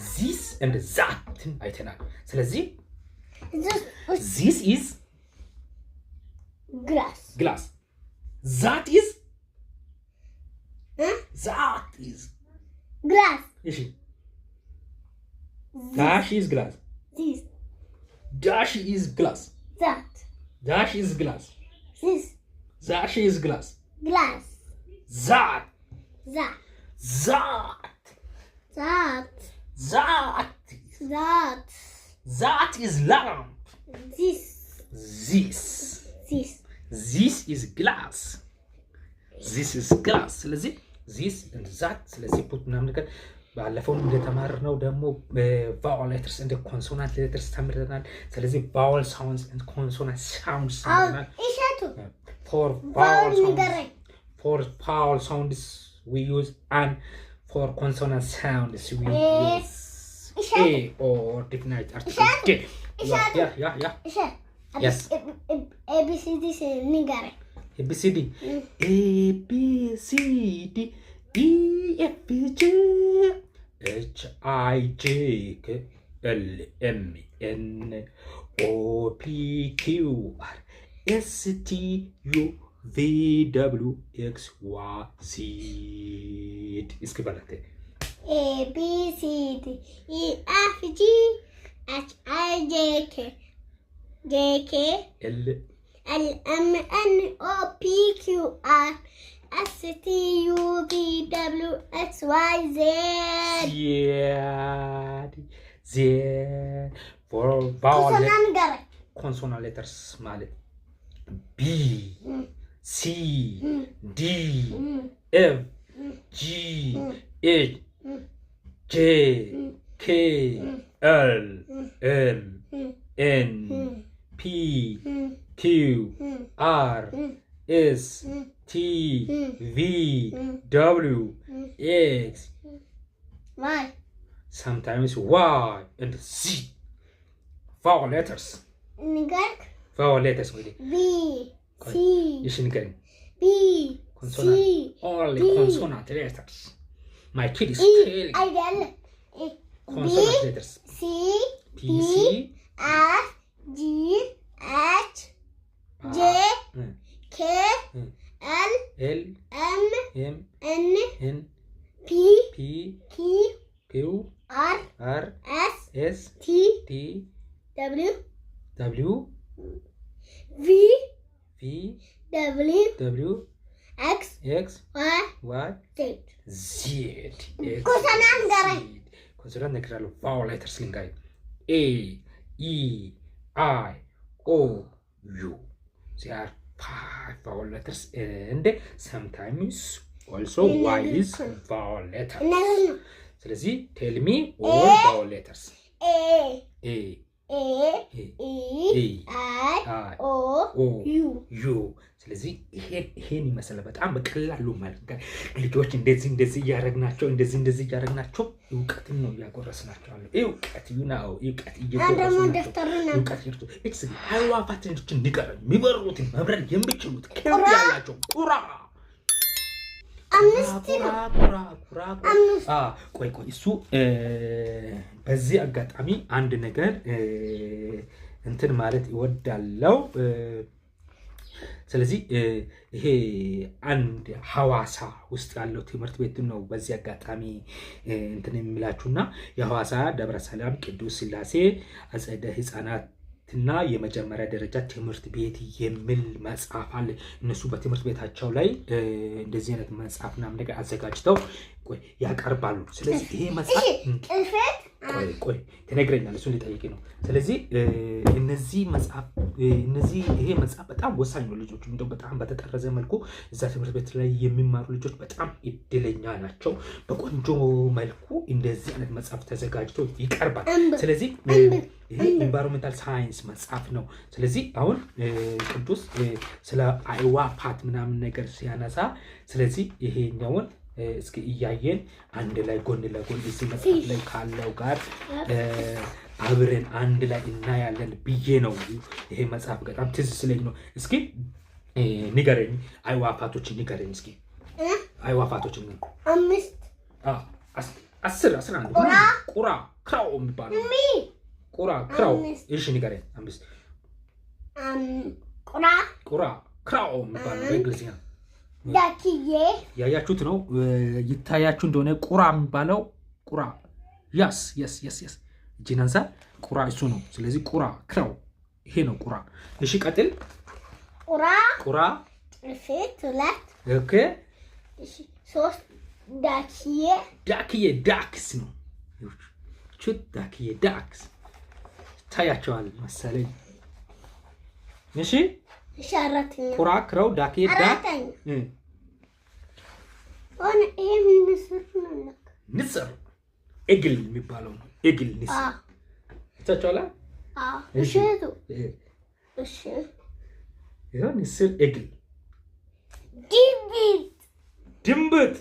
[SPEAKER 1] this and that አይተናል። ስለዚህ this is glass that is
[SPEAKER 3] glass
[SPEAKER 1] እሺ dash is glass
[SPEAKER 3] this
[SPEAKER 1] dash is glass
[SPEAKER 3] that
[SPEAKER 1] dash is glass
[SPEAKER 3] this
[SPEAKER 1] dash is glass
[SPEAKER 3] glass
[SPEAKER 1] that
[SPEAKER 3] that
[SPEAKER 1] that
[SPEAKER 3] that
[SPEAKER 1] that
[SPEAKER 3] that
[SPEAKER 1] that is lamp
[SPEAKER 3] this
[SPEAKER 1] this is glass this is glass ስለዚህ this and that ስለዚህ ፑት ምናምን ነገር ባለፈው እንደተማርነው ደግሞ vowel letters and consonant letters ተምረናል። ስለዚህ vowel sounds and consonant sounds ተምረናል። for vowel sounds we use and for consonant sounds we use a or definite article k. Yeah. Yes.
[SPEAKER 3] ABCD nigare.
[SPEAKER 1] ABCD. ABCD E F G H I J K L M N O P Q R S T U V W X Y Z. እስኪ በላተ
[SPEAKER 3] ABCD E F G H I J K
[SPEAKER 1] L
[SPEAKER 3] L M N O P Q R S T U V W X Y Z.
[SPEAKER 1] Z for vowel
[SPEAKER 3] consonant
[SPEAKER 1] letters ማለት B C D F G H J K L M N P Q R S T V W X
[SPEAKER 3] Y.
[SPEAKER 1] sometimes Y and Z. Vowel letters. Vowel letters with it.
[SPEAKER 3] B C
[SPEAKER 1] You should get
[SPEAKER 3] B
[SPEAKER 1] consonant.
[SPEAKER 3] C
[SPEAKER 1] Only
[SPEAKER 3] D.
[SPEAKER 1] consonant letters. My kid is
[SPEAKER 3] E
[SPEAKER 1] telling
[SPEAKER 3] I L
[SPEAKER 1] consonant letters.
[SPEAKER 3] C
[SPEAKER 1] P
[SPEAKER 3] D
[SPEAKER 1] C
[SPEAKER 3] F G H J K L
[SPEAKER 1] L
[SPEAKER 3] M
[SPEAKER 1] M
[SPEAKER 3] N
[SPEAKER 1] N
[SPEAKER 3] P
[SPEAKER 1] P
[SPEAKER 3] Q
[SPEAKER 1] Q
[SPEAKER 3] R
[SPEAKER 1] R
[SPEAKER 3] S
[SPEAKER 1] S
[SPEAKER 3] T
[SPEAKER 1] T
[SPEAKER 3] W
[SPEAKER 1] W
[SPEAKER 3] V
[SPEAKER 1] V
[SPEAKER 3] W
[SPEAKER 1] W
[SPEAKER 3] X
[SPEAKER 1] X
[SPEAKER 3] Y
[SPEAKER 1] Y
[SPEAKER 3] Z.
[SPEAKER 1] Z.
[SPEAKER 3] Consonant garai.
[SPEAKER 1] Consonant ነግራለሁ። vowel letters ልንገርህ A E I O U. There are 5 vowel letters and sometimes also Y is vowel letter. ስለዚህ tell me all vowel letters.
[SPEAKER 3] A
[SPEAKER 1] A
[SPEAKER 3] A E I O
[SPEAKER 1] U. ስለዚህ ይሄን ይመስላል። በጣም በቀላሉ ማለት ነው። ልጆች እንደዚህ እያደረግናቸው እያደረግናቸው እውቀትን ነው እያጎረስናቸው አለ። እውቀት ነው እየጎረስናቸው እውቀት ይርቱ እክስ አዋፋትን ንገረን የሚበሩትን መብረር የሚችሉት ከፍ ያላቸው ቁራ ቆይ እሱ በዚህ አጋጣሚ አንድ ነገር እንትን ማለት ይወዳለው። ስለዚህ ይሄ አንድ ሐዋሳ ውስጥ ያለው ትምህርት ቤት ነው። በዚህ አጋጣሚ እንትን የሚላችሁና የሐዋሳ ደብረ ሰላም ቅዱስ ሥላሴ አጸደ ሕፃናት እና የመጀመሪያ ደረጃ ትምህርት ቤት የሚል መጽሐፍ አለ። እነሱ በትምህርት ቤታቸው ላይ እንደዚህ አይነት መጽሐፍና ነገር አዘጋጅተው ያቀርባሉ። ስለዚህ ይሄ መጽሐፍ ቆይ ትነግረኛለህ፣ እሱን ሊጠይቅ ነው። ስለዚህ ይሄ መጽሐፍ በጣም ወሳኝ ነው። ልጆቹ እንደው በጣም በተጠረዘ መልኩ እዛ ትምህርት ቤት ላይ የሚማሩ ልጆች በጣም እድለኛ ናቸው። በቆንጆ መልኩ እንደዚህ አይነት መጽሐፍ ተዘጋጅቶ ይቀርባል። ስለዚህ ይሄ ኢንቫይሮንመንታል ሳይንስ መጽሐፍ ነው። ስለዚህ አሁን ቅዱስ ስለ አዕዋፋት ምናምን ነገር ሲያነሳ ስለዚህ ይሄኛውን እስኪ እያየን አንድ ላይ ጎን ለጎን እዚህ መጽሐፍ ላይ ካለው ጋር አብረን አንድ ላይ እናያለን ብዬ ነው። ይሄ መጽሐፍ በጣም ትዝ ስለኝ ነው። እስኪ ንገረኝ፣ አዕዋፋቶችን ንገረኝ እስኪ። አዕዋፋቶችን
[SPEAKER 3] 5
[SPEAKER 1] 10 11 ቁራ ክራው የሚባለው ቁራ ክራው። እሺ ንገረኝ 5 ቁራ ክራው የሚባለው በእንግሊዝኛ
[SPEAKER 3] ዳክዬ
[SPEAKER 1] ያያችሁት ነው። ይታያችሁ እንደሆነ ቁራ የሚባለው ቁራ ያስ ጂናንሳ ቁራ እሱ ነው። ስለዚህ ቁራ ክራው ይሄ ነው ቁራ። እሺ ቀጥል። ቁራ
[SPEAKER 3] ጥፊት 2
[SPEAKER 1] ኦኬ።
[SPEAKER 3] እሺ 3 ዳክዬ ዳክስ
[SPEAKER 1] ነው። ቹት ዳክዬ ዳክስ ታያቸዋል መሰለኝ። እሺ
[SPEAKER 3] አራተኛ
[SPEAKER 1] ቁራ ክራው ዳክዬ ዳክ ንስር እግል የሚባለው ነው። እግል ንስር ታቻላ እሺ ይሄ ንስር እግል ድንብጥ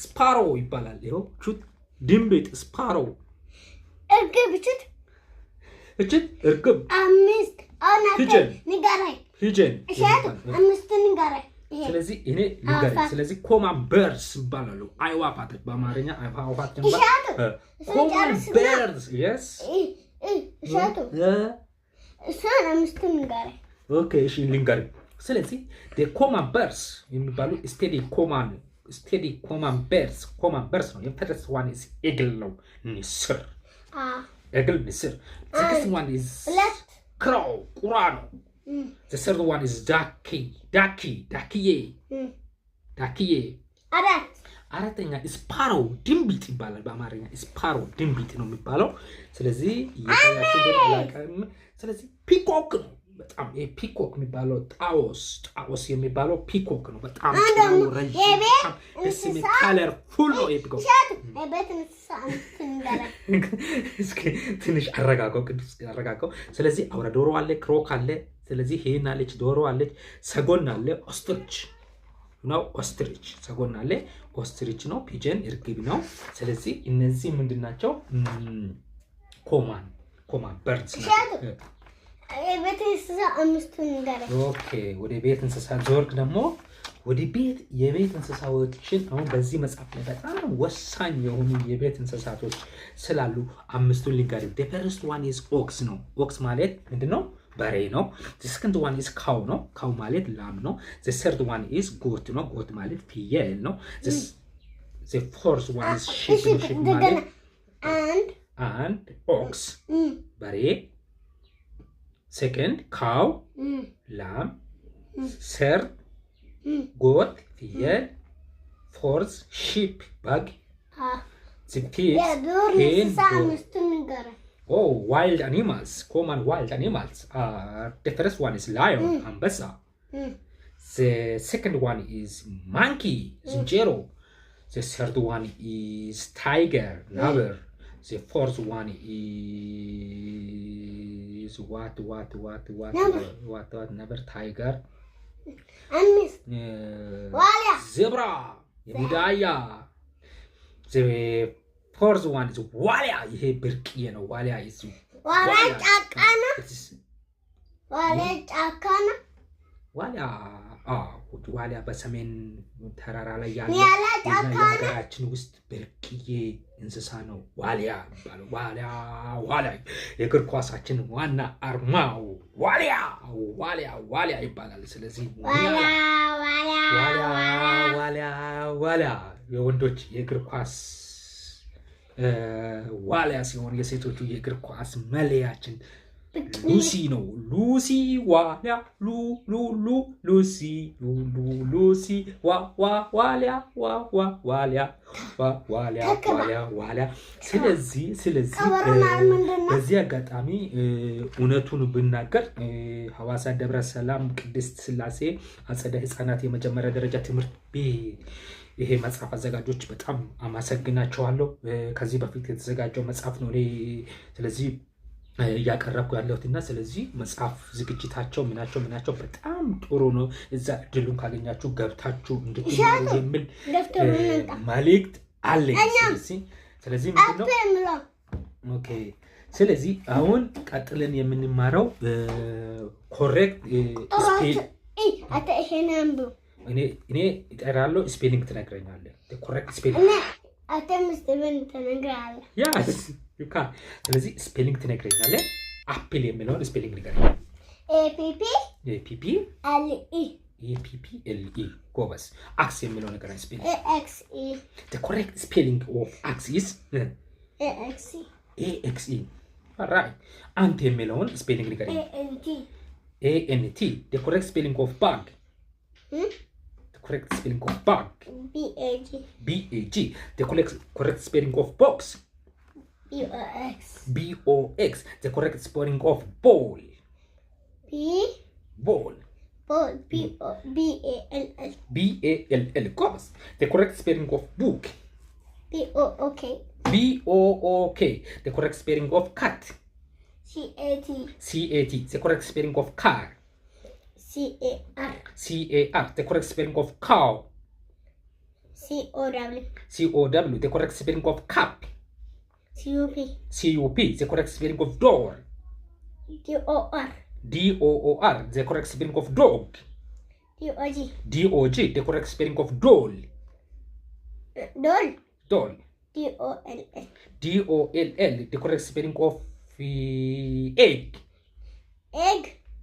[SPEAKER 1] ስፓሮ ይባላል። ይሄው ቹት ድንብጥ ስፓሮ
[SPEAKER 3] እርግብ
[SPEAKER 1] እርግብ
[SPEAKER 3] 5 ሂጀን 5 ንገረኝ።
[SPEAKER 1] ስለዚህ እኔ ልንገርህ። ስለዚህ ኮማን በርስ ይባላሉ አዕዋፋት በአማርኛ አዕዋፋት ኮማን በርስ yes
[SPEAKER 3] እሱን 5 ንገረኝ።
[SPEAKER 1] ኦኬ እሺ ልንገርህ። ስለዚህ ኮማን በርስ የሚባሉ ስቴዲ ኮማን በርስ ነው። የፈረስ ዋን is eagle ነው። ንስር eagle ንስር። second one is crow ቁራ ነው። The third one is ዳክዬ አራተኛ ስፓሮ ድንቢጥ ይባላል። በአማርኛ ስፓሮ ድንቢጥ ነው የሚባለው። ስለዚህ ስለዚህ ፒኮክ ነው። በጣም ፒኮክ የሚባለው ጣዎስ የሚባለው ፒኮክ ነው። በጣም ረጅም ካለርፉል ነው። ትንሽ አረጋጋው ቅዱስ አረጋጋው። ስለዚህ አውራ ዶሮ አለ፣ ክሮክ አለ። ስለዚህ ሄን አለች፣ ዶሮ አለች፣ ሰጎን አለ፣ ኦስትሪች ነው። ኦስትሪች ሰጎን አለ፣ ኦስትሪች ነው። ፒጀን እርግብ ነው። ስለዚህ እነዚህ ምንድናቸው? ኮማን በርድስ ናቸው።
[SPEAKER 3] የቤት እንስሳ 5 ንገረኝ።
[SPEAKER 1] ኦኬ ወደ ቤት እንስሳ ዞርክ ደግሞ የቤት እንስሳዎችን አሁን በዚህ መጽሐፍ ላይ በጣም ወሳኝ የሆኑ የቤት እንስሳቶች ስላሉ 5ቱን ልንገርህ። the first one is ox ነው። ox ማለት ምንድነው? በሬ ነው። the second one is cow ነው። cow ማለት ላም ነው። the third one is goat ነው። goat ማለት ፍየል ነው። the fourth one is sheep ነው። sheep ማለት and ox በሬ፣ second cow ላም፣ third goat ፍየል፣ fourth sheep በግ፣ the fifth hen wild animals, common wild animals. The first one is lion, ambassa. The second one is monkey, ዝንጀሮ. The third one is tiger, ነብር. The fourth one is what ነብር, tiger. Zebra, የቡዳያ. The fourth one is ዋሊያ። ይሄ ብርቅዬ ነው። ዋሊያ is
[SPEAKER 3] ዋሊያ ጫካ ነው።
[SPEAKER 1] ዋሊያ በሰሜን ተራራ ላይ ያለ የሀገራችን ውስጥ ብርቅዬ እንስሳ ነው። ዋሊያ ይባላል። ዋሊያ የእግር ኳሳችን ዋና አርማው ዋሊያ ይባላል። ስለዚህ ዋሊያ የወንዶች የእግር ኳስ ዋሊያ ሲሆን የሴቶቹ የእግር ኳስ መለያችን ሉሲ ነው ሉሲ ዋሊያ ሉ ሉ ሉ ሉሲ ሉ ሉ ሉሲ ዋ ዋ ዋሊያ ዋ ዋ ዋሊያ ዋ ዋሊያ ዋሊያ ዋሊያ ስለዚህ በዚህ አጋጣሚ እውነቱን ብናገር ሐዋሳ ደብረ ሰላም ቅድስት ሥላሴ አጸደ ሕፃናት የመጀመሪያ ደረጃ ትምህርት ቤት ይሄ መጽሐፍ አዘጋጆች በጣም አመሰግናቸዋለሁ። ከዚህ በፊት የተዘጋጀው መጽሐፍ ነው። ስለዚህ እያቀረብኩ ያለሁትና ስለዚህ መጽሐፍ ዝግጅታቸው ምናቸው በጣም ጥሩ ነው። እዛ እድሉን ካገኛችሁ ገብታችሁ እንድትማሩ የሚል መልእክት አለኝ። ስለዚህ ምንድነው ኦኬ። ስለዚህ አሁን ቀጥለን የምንማረው ኮሬክት ስፔል እኔ እጠራለሁ፣ ስፔሊንግ ትነግረኛለህ። ኮሬክት ስፔሊንግ ስለዚህ ስፔሊንግ ትነግረኛለህ። አፕል የሚለውን ስፔሊንግ ንገረኝ። APPLE ጎበዝ። አክስ የሚለው ነገር ስፔሊንግ the correct spelling of axe is AXE right። አንት የሚለውን ስፔሊንግ ንገረኝ። ANT the correct spelling of bag the correct spelling of bag BAG the correct spelling of box BOX the correct spelling of ball ball BALL course the correct spelling of book BOOK the correct spelling of cat CAT the correct spelling of car CAR the correct spelling of cow COW the correct spelling of cup CUP the correct spelling of door DOOR the correct spelling of dog DOG the correct spelling of doll DOLL the correct spelling of egg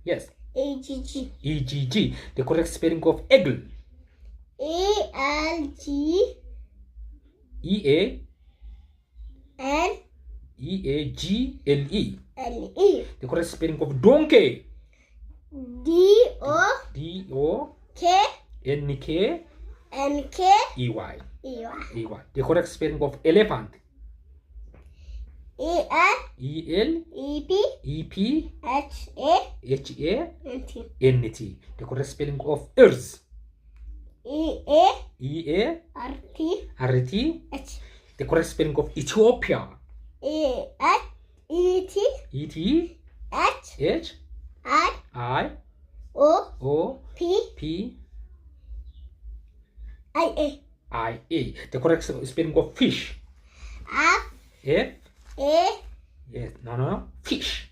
[SPEAKER 1] yes EGG the correct spelling of eagle EAGLE the correct spelling of donkey DONKNKEY the correct spelling of elephant ELEPHANT the correct spelling of earth EARTH the correct spelling of Ethiopia ETHIOPIA the correct spelling of fish yes no fish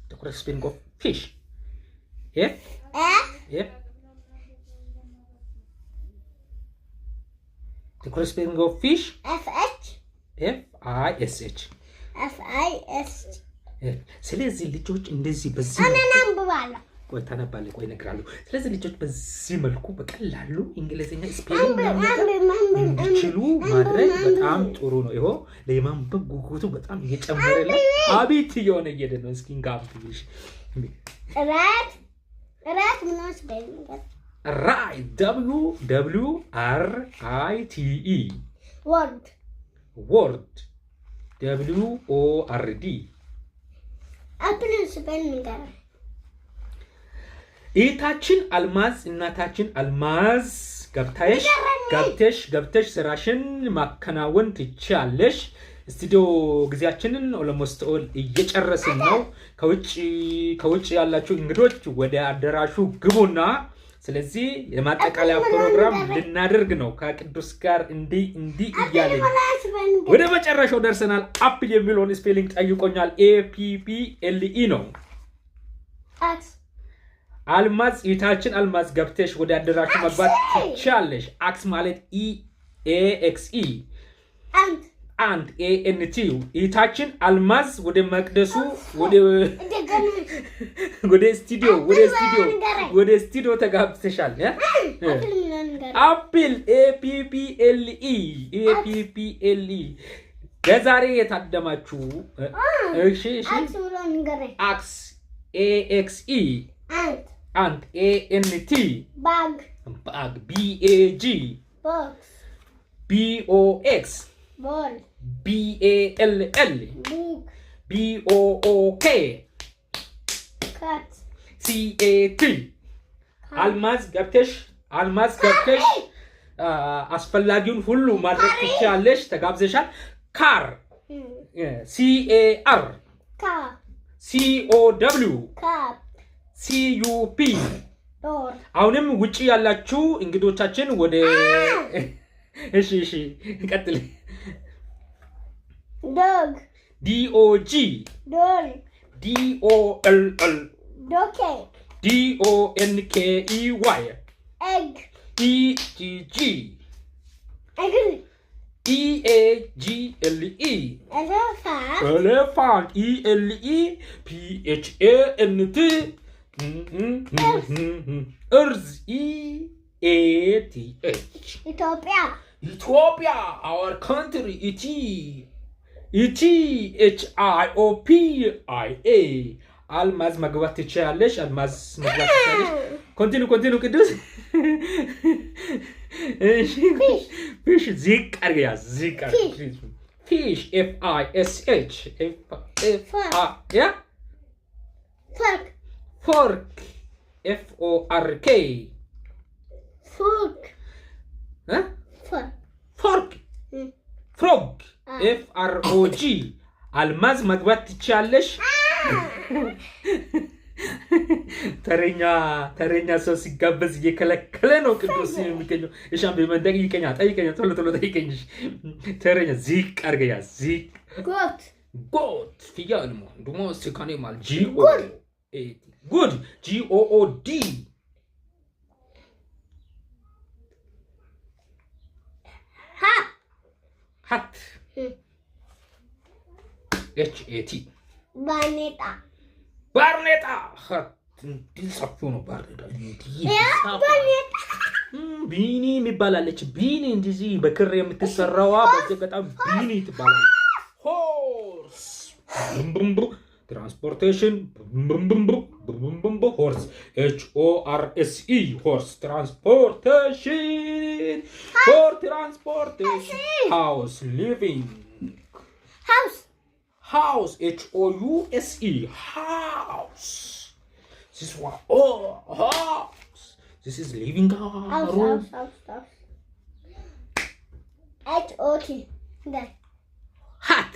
[SPEAKER 1] the correct spelling of fish F the correct spelling of fish FISH ስለዚህ ልጆች እንደዚህ በዚህ ቆይ ታነባለህ ቆይ እነግራለሁ። ስለዚህ ልጆች በዚህ መልኩ በቀላሉ እንግሊዘኛ ስፔሊንግ እንዲችሉ ማድረግ በጣም ጥሩ ነው። ይሄው ለማንበብ ጉጉቱ በጣም እየጨመረለ አቤት እየሆነ እየሄደ ነው። እስኪ እንጋብዝሽ ራት ምንስ ስፔሊንግ right WRITE word WORD አፕል ስፔሊንግ እህታችን አልማዝ እናታችን አልማዝ ገብተሽ ስራሽን ማከናወን ትችያለሽ። ስቱዲዮ ጊዜያችንን ኦልሞስት ኦል እየጨረስን ነው። ከውጭ ያላችሁ እንግዶች ወደ አዳራሹ ግቡና ስለዚህ የማጠቃለያ ፕሮግራም ልናደርግ ነው። ከቅዱስ ጋር እንዲህ እያለን ወደ መጨረሻው ደርሰናል። አፕል የሚለውን ስፔሊንግ ጠይቆኛል። APPLE ነው። አልማዝ እህታችን አልማዝ ገብተሽ ወደ አዳራሹ መግባት ትችያለሽ። አክስ ማለት EAXE አንድ ANT እህታችን አልማዝ ወደ መቅደሱ ወደ ስቱዲዮ ተጋብተሻል። አፕል APPLE ለዛሬ የታደማችሁ እሺ
[SPEAKER 3] አክስ ብሎ ንገረኝ።
[SPEAKER 1] አክስ AXE
[SPEAKER 3] አንት
[SPEAKER 1] ANT
[SPEAKER 3] ባግ
[SPEAKER 1] ባግ BAG
[SPEAKER 3] ቦክስ
[SPEAKER 1] BOX
[SPEAKER 3] ቦል
[SPEAKER 1] BALL
[SPEAKER 3] ቡክ
[SPEAKER 1] BOOK
[SPEAKER 3] ካት
[SPEAKER 1] CAT አልማዝ ገብተሽ አስፈላጊውን ሁሉ ማድረግ ትችያለሽ። ተጋብዘሻል። ካር CAR
[SPEAKER 3] ካ
[SPEAKER 1] COW
[SPEAKER 3] ካፕ
[SPEAKER 1] CUP
[SPEAKER 3] ዶር
[SPEAKER 1] አሁንም ውጪ ያላችሁ እንግዶቻችን ወደ እሺ ቀጥል።
[SPEAKER 3] ዶግ
[SPEAKER 1] DOG
[SPEAKER 3] ዶል
[SPEAKER 1] DOLL
[SPEAKER 3] ዶኬ
[SPEAKER 1] DONKEY
[SPEAKER 3] ኤግ
[SPEAKER 1] EGG
[SPEAKER 3] እግል
[SPEAKER 1] EAGLE
[SPEAKER 3] ኤሌፋንት
[SPEAKER 1] elephant ELEPHANT እርዝ EATH
[SPEAKER 3] ኢትዮጵያ
[SPEAKER 1] Ethiopia our country ETHIOPIA አልማዝ መግባት ትችያለሽ። አልማዝ መግባት ትችያለሽ። ኮንቲኑ ቅዱስ ፊሽ ዚቅ አድርገያ ዚቅ ፊሽ FISH ፎርክ FORK
[SPEAKER 3] ፉክ
[SPEAKER 1] ፎርክ ፍሮግ FROG አልማዝ መግባት ትችያለሽ። ተረኛ ሰው ሲጋበዝ እየከለከለ ነው ቅዱስ የሚገኘው። እሻም በመንደቅ ጠይቀኛ ቶሎ ጠይቀኝ። ተረኛ ዚቅ አድርገያ ዚቅ ጎት ፍያል ሞ ዱሞ ስካኔ ማል GOD ጉድ GOOD ሃት HAT ባርኔጣ ሰፊው ነው። ባርኔጣ ቢኒ የሚባላለች ቢኒ እንደዚህ በክር የምትሰራዋ በዚህ በጣም ቢኒ ትባላለች። ሆርስ ትራንስፖርቴሽን ሆርስ HORSE ሆርስ ትራንስፖርቴሽን ፎር ትራንስፖርቴሽን ሃውስ ሊቪንግ house HOUSE house this one house this is living room
[SPEAKER 3] HOT
[SPEAKER 1] hot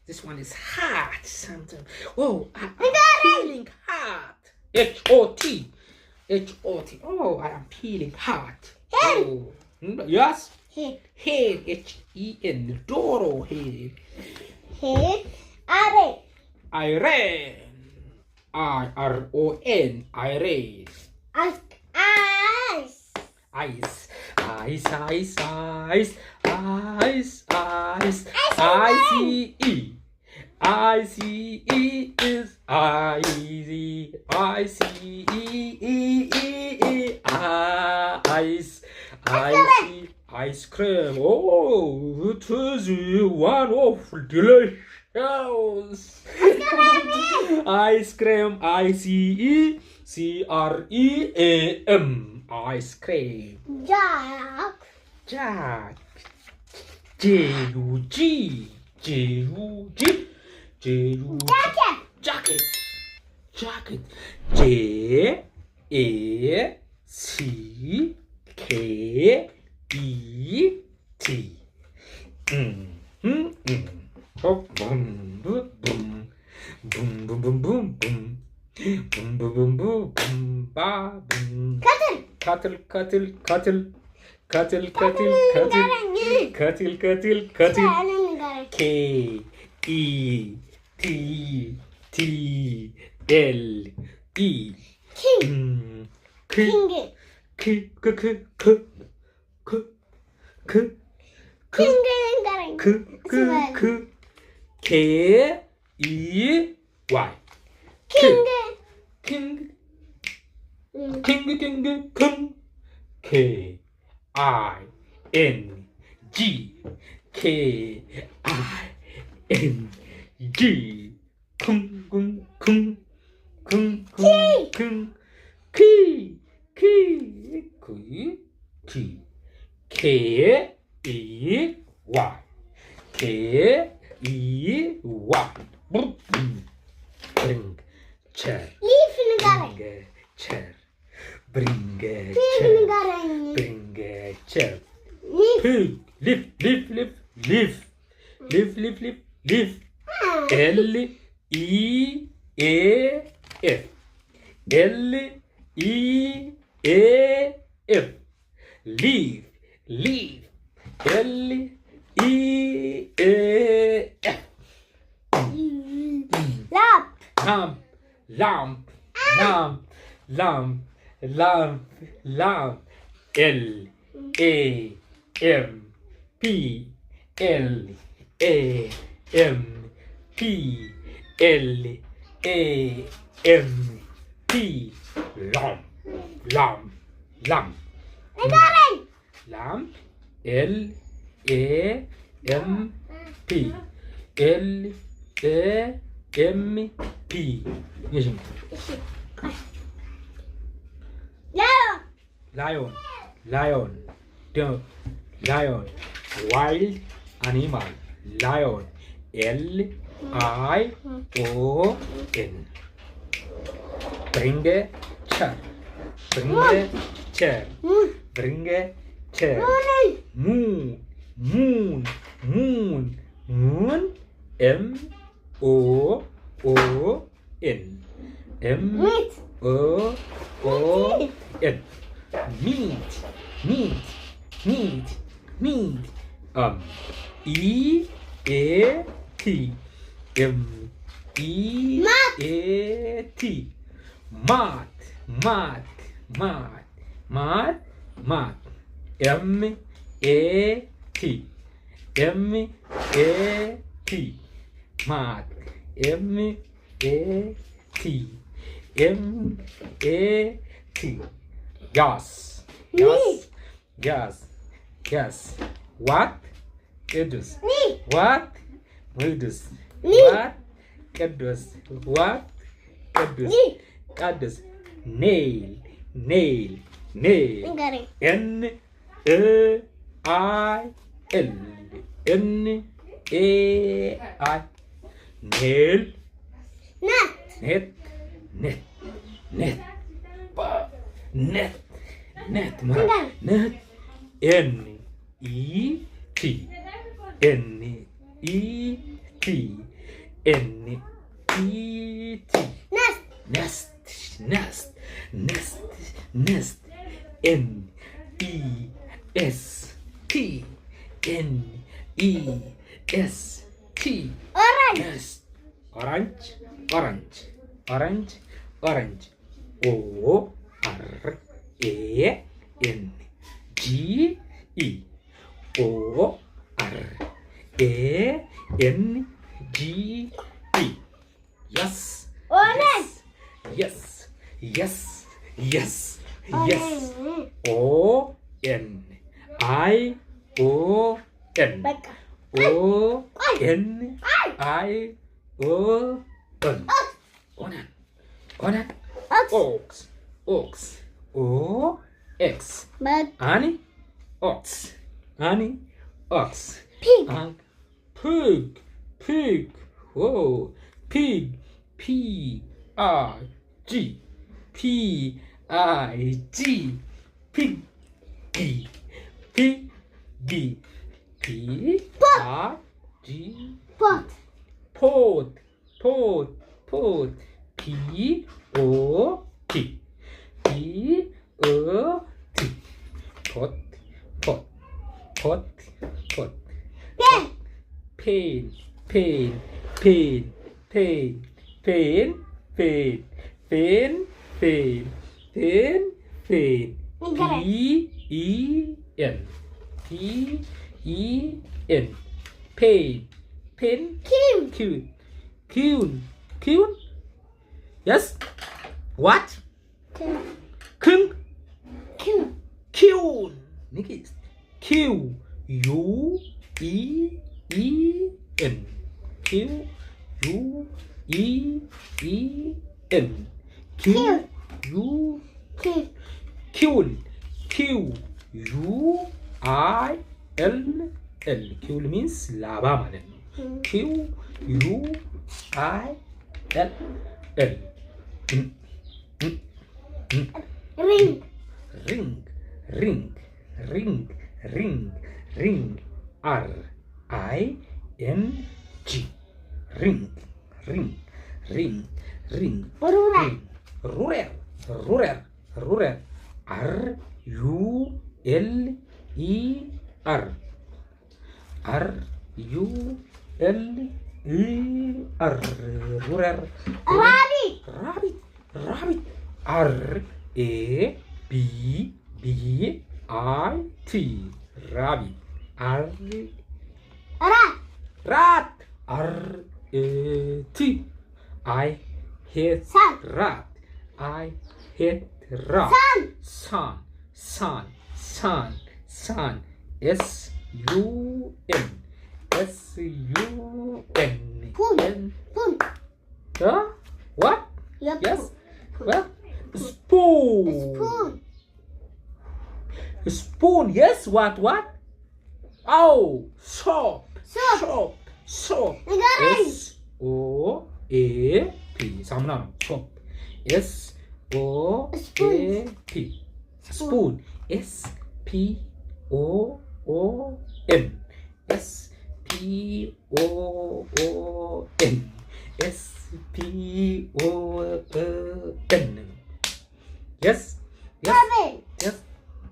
[SPEAKER 1] this one is hot something I'm feeling hot HOT oh I am feeling hot yes head HEN doro head
[SPEAKER 3] Are
[SPEAKER 1] Iran IRON Iran
[SPEAKER 3] ice
[SPEAKER 1] ice ICE is ice cream. Oh, it is one of delicious ice cream. ICECREAM ice cream.
[SPEAKER 3] Jack
[SPEAKER 1] JUG jacket JACKET Cattle KING
[SPEAKER 2] K-I-N-G. Kung, kung, kung. Kung, kung, kung. Key. Key. Key. Key. K-E-Y. K-E-Y. Bring chair.
[SPEAKER 3] Leaf ንገረኝ።
[SPEAKER 2] Bring a chair. Bring a
[SPEAKER 3] Leaf
[SPEAKER 2] chair.
[SPEAKER 3] ንገረኝ።
[SPEAKER 2] Bring a chair.
[SPEAKER 3] Leaf.
[SPEAKER 2] Pig. Lift, lift, lift, lift. Lift, lift, lift, lift. L-E-A-F. L-E-A-F. Leaf, leaf. L-E-A-F.
[SPEAKER 3] Lap.
[SPEAKER 2] Lamp, lamp, lamp, lamp, lamp, lamp. L A M P L A M P L A M P lamp, lamp, lamp.
[SPEAKER 3] ንገረኝ።
[SPEAKER 2] Lamp L A M P L A M P.
[SPEAKER 3] እሺ።
[SPEAKER 2] Lion, lion, dog, lion, wild animal, lion, L-I-O-N. Bring a chair, bring a chair, bring a chair. Moon, moon, moon, moon, M-O-O-N.
[SPEAKER 3] Meat.
[SPEAKER 2] M-O-O-N. Meat, meat, meat, meat. E-A-T. M-E-A-T. Mat, mat, mat, mat, mat. M-A-T. M-A-T. Mat. M-A-T. M-A-T. Yes. Yes. Yes. Yes. What? Kedus.
[SPEAKER 3] Me.
[SPEAKER 2] What? Kedus.
[SPEAKER 3] Me.
[SPEAKER 2] What? Kedus. What? Kedus.
[SPEAKER 3] Me.
[SPEAKER 2] Kedus. Nail. Nail. Nail.
[SPEAKER 3] ንገረኝ።
[SPEAKER 2] N-A-I-L. N-A-I. Nail.
[SPEAKER 3] ናት።
[SPEAKER 2] Net. Net. Net. Net. Net. Net. N-E-T. N-E-T. N-E-T.
[SPEAKER 3] ናት።
[SPEAKER 2] Nest. Nest. Nest. Nest. N-E-S-T. N-E-S-T.
[SPEAKER 3] ኦራንጅ።
[SPEAKER 2] Nest. Orange. Orange. Orange. Orange. O-R-A-N. G-E. O-R-A-N. G-E. Yes.
[SPEAKER 3] ኦሬንጅ።
[SPEAKER 2] Yes. Yes. Yes. Yes.
[SPEAKER 3] ኦሬንጅ።
[SPEAKER 2] O-N. I-O-N.
[SPEAKER 3] በቃ
[SPEAKER 2] O-N. I-O-N. Onan. Onan. Ox. Ox. O-X.
[SPEAKER 3] በቃ
[SPEAKER 2] Annie. Ox. Annie. Ox.
[SPEAKER 3] ፒግ።
[SPEAKER 2] Pig. Pig. Oh. Pig. P-I-G. P-I-G. Piggy. Piggy. P-I-G.
[SPEAKER 3] ፖት።
[SPEAKER 2] Pot. Pot. Pot. P-O-T. P-O-T. Pot. Pot. Pot. Pot.
[SPEAKER 3] ፔን።
[SPEAKER 2] Pain. Pain. Pain. Pain. Pain. Pain. Pain. Pain. Pain.
[SPEAKER 3] ንገረኝ።
[SPEAKER 2] P-E-N. P-E-N. Pain. Pain.
[SPEAKER 3] ኪው።
[SPEAKER 2] Cune. Cune. Cune. Yes. What? Kung.
[SPEAKER 3] ኪው።
[SPEAKER 2] Cune. Nikki. Q. U. E.
[SPEAKER 1] QUILL ኪውል ሚንስ ላባ ማለት ነው። QUILL ring RING ring
[SPEAKER 3] ruler
[SPEAKER 1] ruler ruler
[SPEAKER 3] rabbit
[SPEAKER 1] rabbit RABBIT rabbit rat RAT I hate
[SPEAKER 3] sun
[SPEAKER 1] rat I hate rat sun SUN
[SPEAKER 3] spoon
[SPEAKER 1] what
[SPEAKER 3] yep.
[SPEAKER 1] yes well spoon spoon yes what oh soap
[SPEAKER 3] ንገረኝ
[SPEAKER 1] SOAP ሳሙና ነው ሶፕ SOAP ስፑን SPOON yes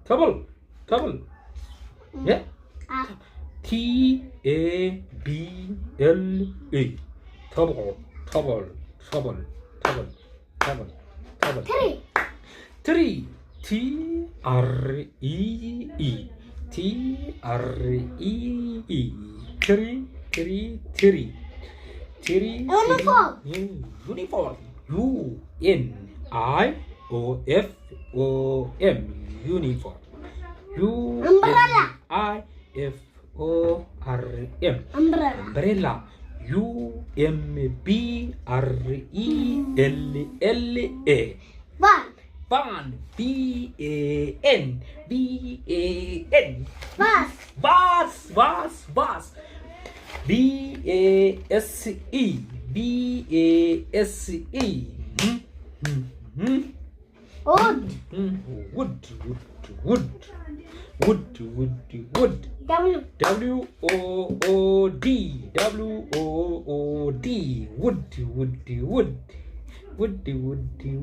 [SPEAKER 1] table yeah TABLE table tree TREE
[SPEAKER 3] uniform
[SPEAKER 1] uniform
[SPEAKER 3] umbrella
[SPEAKER 1] umbrella UMBRELLA
[SPEAKER 3] van
[SPEAKER 1] van
[SPEAKER 3] bus
[SPEAKER 1] bus BASE wood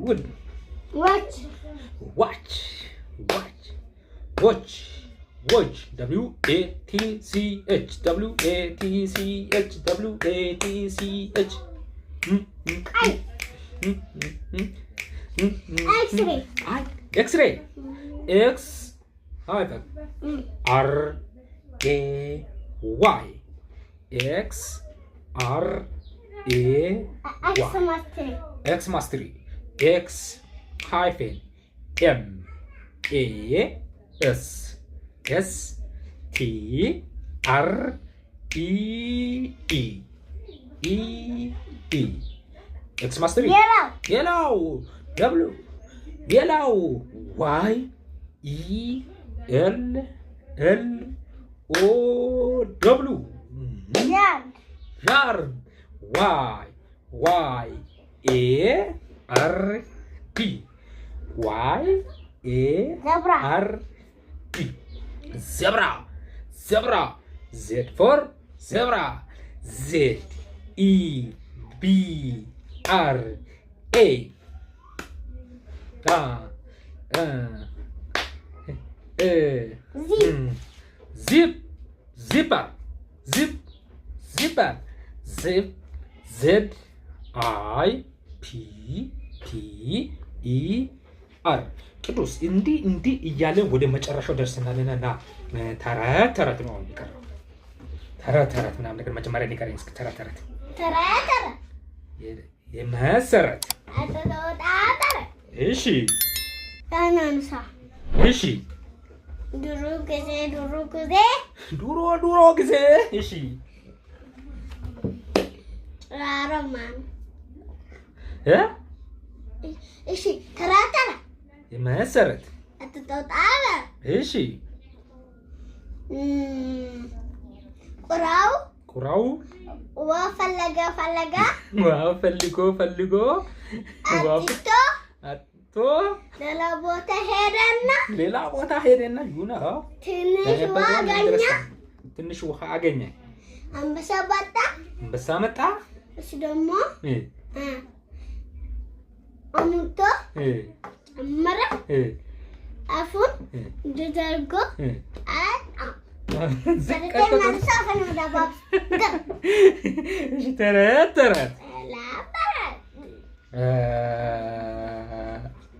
[SPEAKER 1] wood
[SPEAKER 3] watch
[SPEAKER 1] watch X-ray XRAY X-mastery X hyphen MASSTREE X-mastery yellow W yellow YELLOW yard YARD zebra Z for zebra ZEBRA zipper ZIPPER ቅዱስ እንዲህ እያለን ወደ መጨረሻው ደርሰናልና ተረት ነው የሚቀረው። ተረት ምናምን ነገር መጀመሪያ ሊቀረኝ እስኪ ተረት የመሰረት እሺ ድሮ ጊዜ እሺ
[SPEAKER 3] እሺ ተራ
[SPEAKER 1] የመሰረት
[SPEAKER 3] አትጠጣ
[SPEAKER 1] እሺ ቁራው
[SPEAKER 3] ውሃ ፈለገ
[SPEAKER 1] ውሃ ፈልጎ አጥቶ ሌላ ቦታ ሄደና ይሁን ትንሽ ውሃ አገኘ። አንበሳ መጣ።
[SPEAKER 3] እሱ ደግሞ አሙቶ ጨመረ። አፉን እንደዘርጎ
[SPEAKER 1] ተረት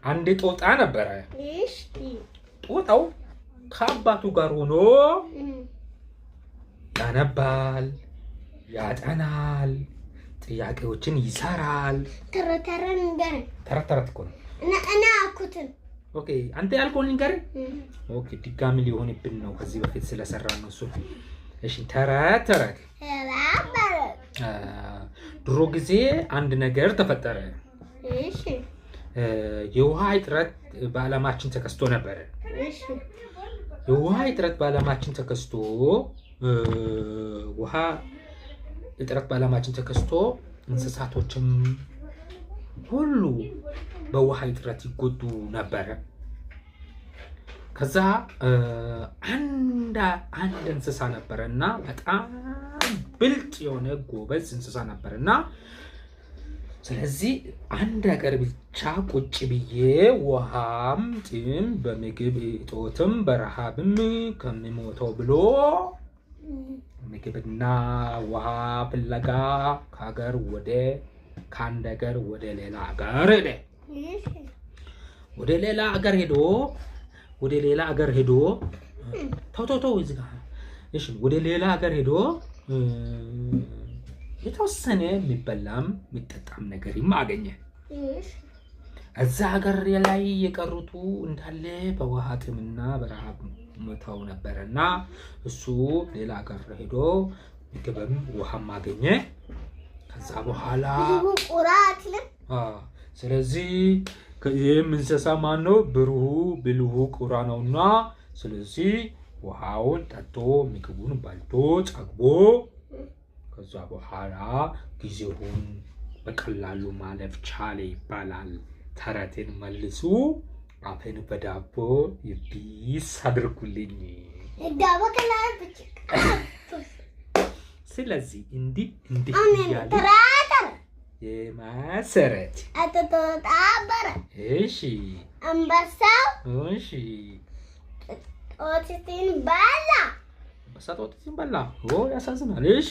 [SPEAKER 1] አንድ ጦጣ ነበረ። ጦጣው ከአባቱ ጋር ሆኖ ያነባል፣ ያጠናል፣ ጥያቄዎችን ይሰራል። ተረት እኮ ነው።
[SPEAKER 3] እና አኩትን
[SPEAKER 1] ኦኬ፣ አንተ ያልከውን ንገረኝ። ኦኬ፣ ድጋሚ ሊሆንብን ነው ከዚህ በፊት ስለሰራ ነው እሱ። እሺ፣ ተረት ድሮ ጊዜ አንድ ነገር ተፈጠረ።
[SPEAKER 3] እሺ፣
[SPEAKER 1] የውሃ እጥረት በዓለማችን ተከስቶ ነበረ።
[SPEAKER 3] እሺ፣
[SPEAKER 1] የውሃ እጥረት በዓለማችን ተከስቶ እንስሳቶችም ሁሉ በውሃ እጥረት ይጎዱ ነበረ። ከዛ አንድ እንስሳ ነበረና በጣም ብልጥ የሆነ ጎበዝ እንስሳ ነበረና ስለዚህ አንድ ሀገር ብቻ ቁጭ ብዬ ውሃም ጥም በምግብ እጦትም በረሃብም ከሚሞተው ብሎ ምግብና ውሃ ፍለጋ ከአንድ ሀገር ወደ ሌላ ሀገር ሄደ። ወደ ሌላ ሀገር ሄዶ ተው እዚህ ጋር እሺ፣ ወደ ሌላ ሀገር ሄዶ የተወሰነ የሚበላም የሚጠጣም ነገርም አገኘ። እዛ ሀገር ላይ የቀሩቱ እንዳለ በውሃ ጥምና በረሃብ ሞተው ነበረና እሱ ሌላ ሀገር ሄዶ ምግብም ውሃም አገኘ። ከዛ በኋላ ስለዚህ ይህም እንስሳ ማን ነው? ብልሁ ቁራ ነውና ስለዚህ ውሃውን ጠጥቶ ምግቡን በልቶ ጠግቦ ከዛ በኋላ ጊዜውን በቀላሉ ማለፍ ቻለ ይባላል። ተረቴን መልሱ። አፌን በዳቦ ይቢስ አድርጉልኝ። ስለዚህ እንዲህ እያለ የመሰረት እሺ፣
[SPEAKER 3] አንበሳው
[SPEAKER 1] እሺ፣
[SPEAKER 3] ጦጢትን በላ።
[SPEAKER 1] አንበሳ ጦጢትን በላ። ያሳዝናል። እሺ፣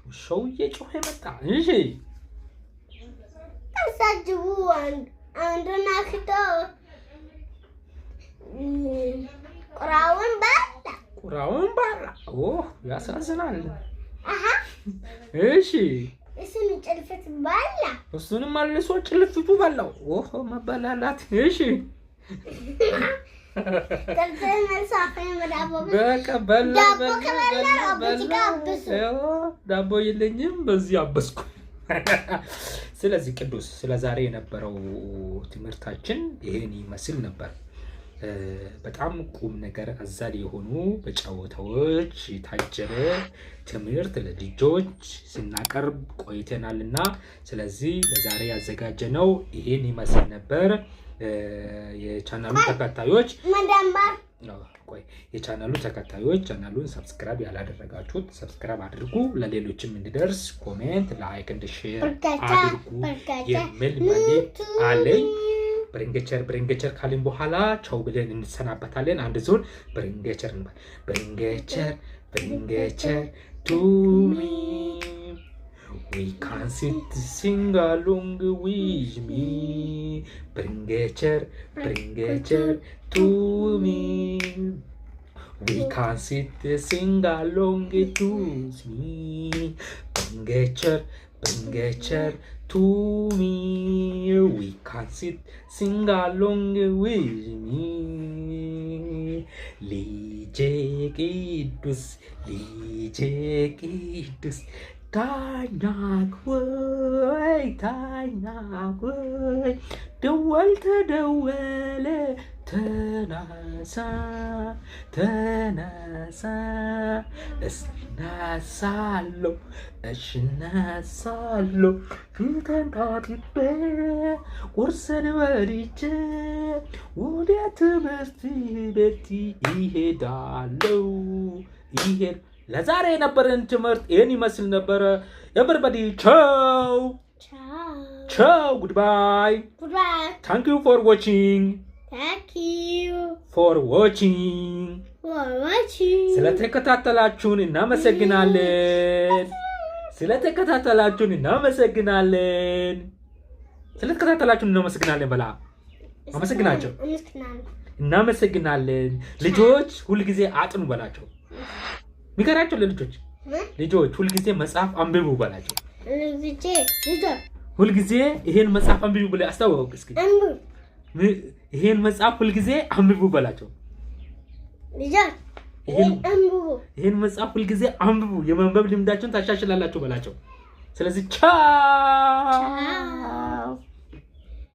[SPEAKER 1] ውሻው እየጮኸ መጣ። እሺ፣
[SPEAKER 3] ከዛ ጅቡ አንዱን አክቶ ቁራውን በላ።
[SPEAKER 1] ያሳዝናል። እሺ፣
[SPEAKER 3] እሱን ጭልፍት በላ።
[SPEAKER 1] እሱንም መልሶ ጭልፍቱ በላው። መበላላት። እሺ፣ ዳቦ የለኝም፣ በዚህ አበስኩ። ስለዚህ ቅዱስ ስለዛሬ የነበረው ትምህርታችን ይሄን ይመስል ነበር። በጣም ቁም ነገር አዛል የሆኑ በጨዋታዎች የታጀበ ትምህርት ለልጆች ስናቀርብ ቆይተናልና ስለዚህ ለዛሬ ያዘጋጀነው ይሄን ይመስል ነበር። የቻናሉ ተከታዮች ቻናሉን ሰብስክራይብ ያላደረጋችሁት ሰብስክራይብ አድርጉ። ለሌሎችም እንዲደርስ ኮሜንት፣ ላይክ እንደ ሼር አድርጉ የሚል መልእክት አለኝ። ብሪንገቸር ካልን በኋላ ቻው ብለን እንሰናበታለን። አንድ ዞን ብሪንገቸር እንባል። ብሪንገቸር ቱ ሚ we can sit sing along with me. Bringecher to me. We can sit sing along to me. Bringecher to me. We can sit sing along with me. ልጄ ቅዱስ
[SPEAKER 2] ታኛክ ወይ ታኛክ ወይ ደወል ተደወለ ተነሳ ተነሳ እነሳለሁ እነሳለሁ ፊቴን ታጥቤ ቁርሴን በልቼ ወደ ትምህርት ቤት ይሄዳለሁ። ለዛሬ የነበረን ትምህርት ይህን ይመስል ነበረ። ኤቨሪባዲ ቻው ቻው ጉድባይ። ታንክ ዩ ፎር ዋቺንግ ስለተከታተላችሁን እናመሰግናለን። በላ አመሰግናቸው። እናመሰግናለን። ልጆች ሁልጊዜ አጥኑ በላቸው። ሚከራቸው ልጆች ሁልጊዜ መጽሐፍ አንብቡ በላቸው። ሁልጊዜ ይሄን መጽሐፍ አንብቡ ብለህ አስተዋውቅ እስኪ። ይሄን መጽሐፍ ሁልጊዜ አንብቡ በላቸው። ይሄን መጽሐፍ ሁልጊዜ አንብቡ፣ የማንበብ ልምዳችሁን ታሻሽላላችሁ በላቸው። ስለዚህ ቻው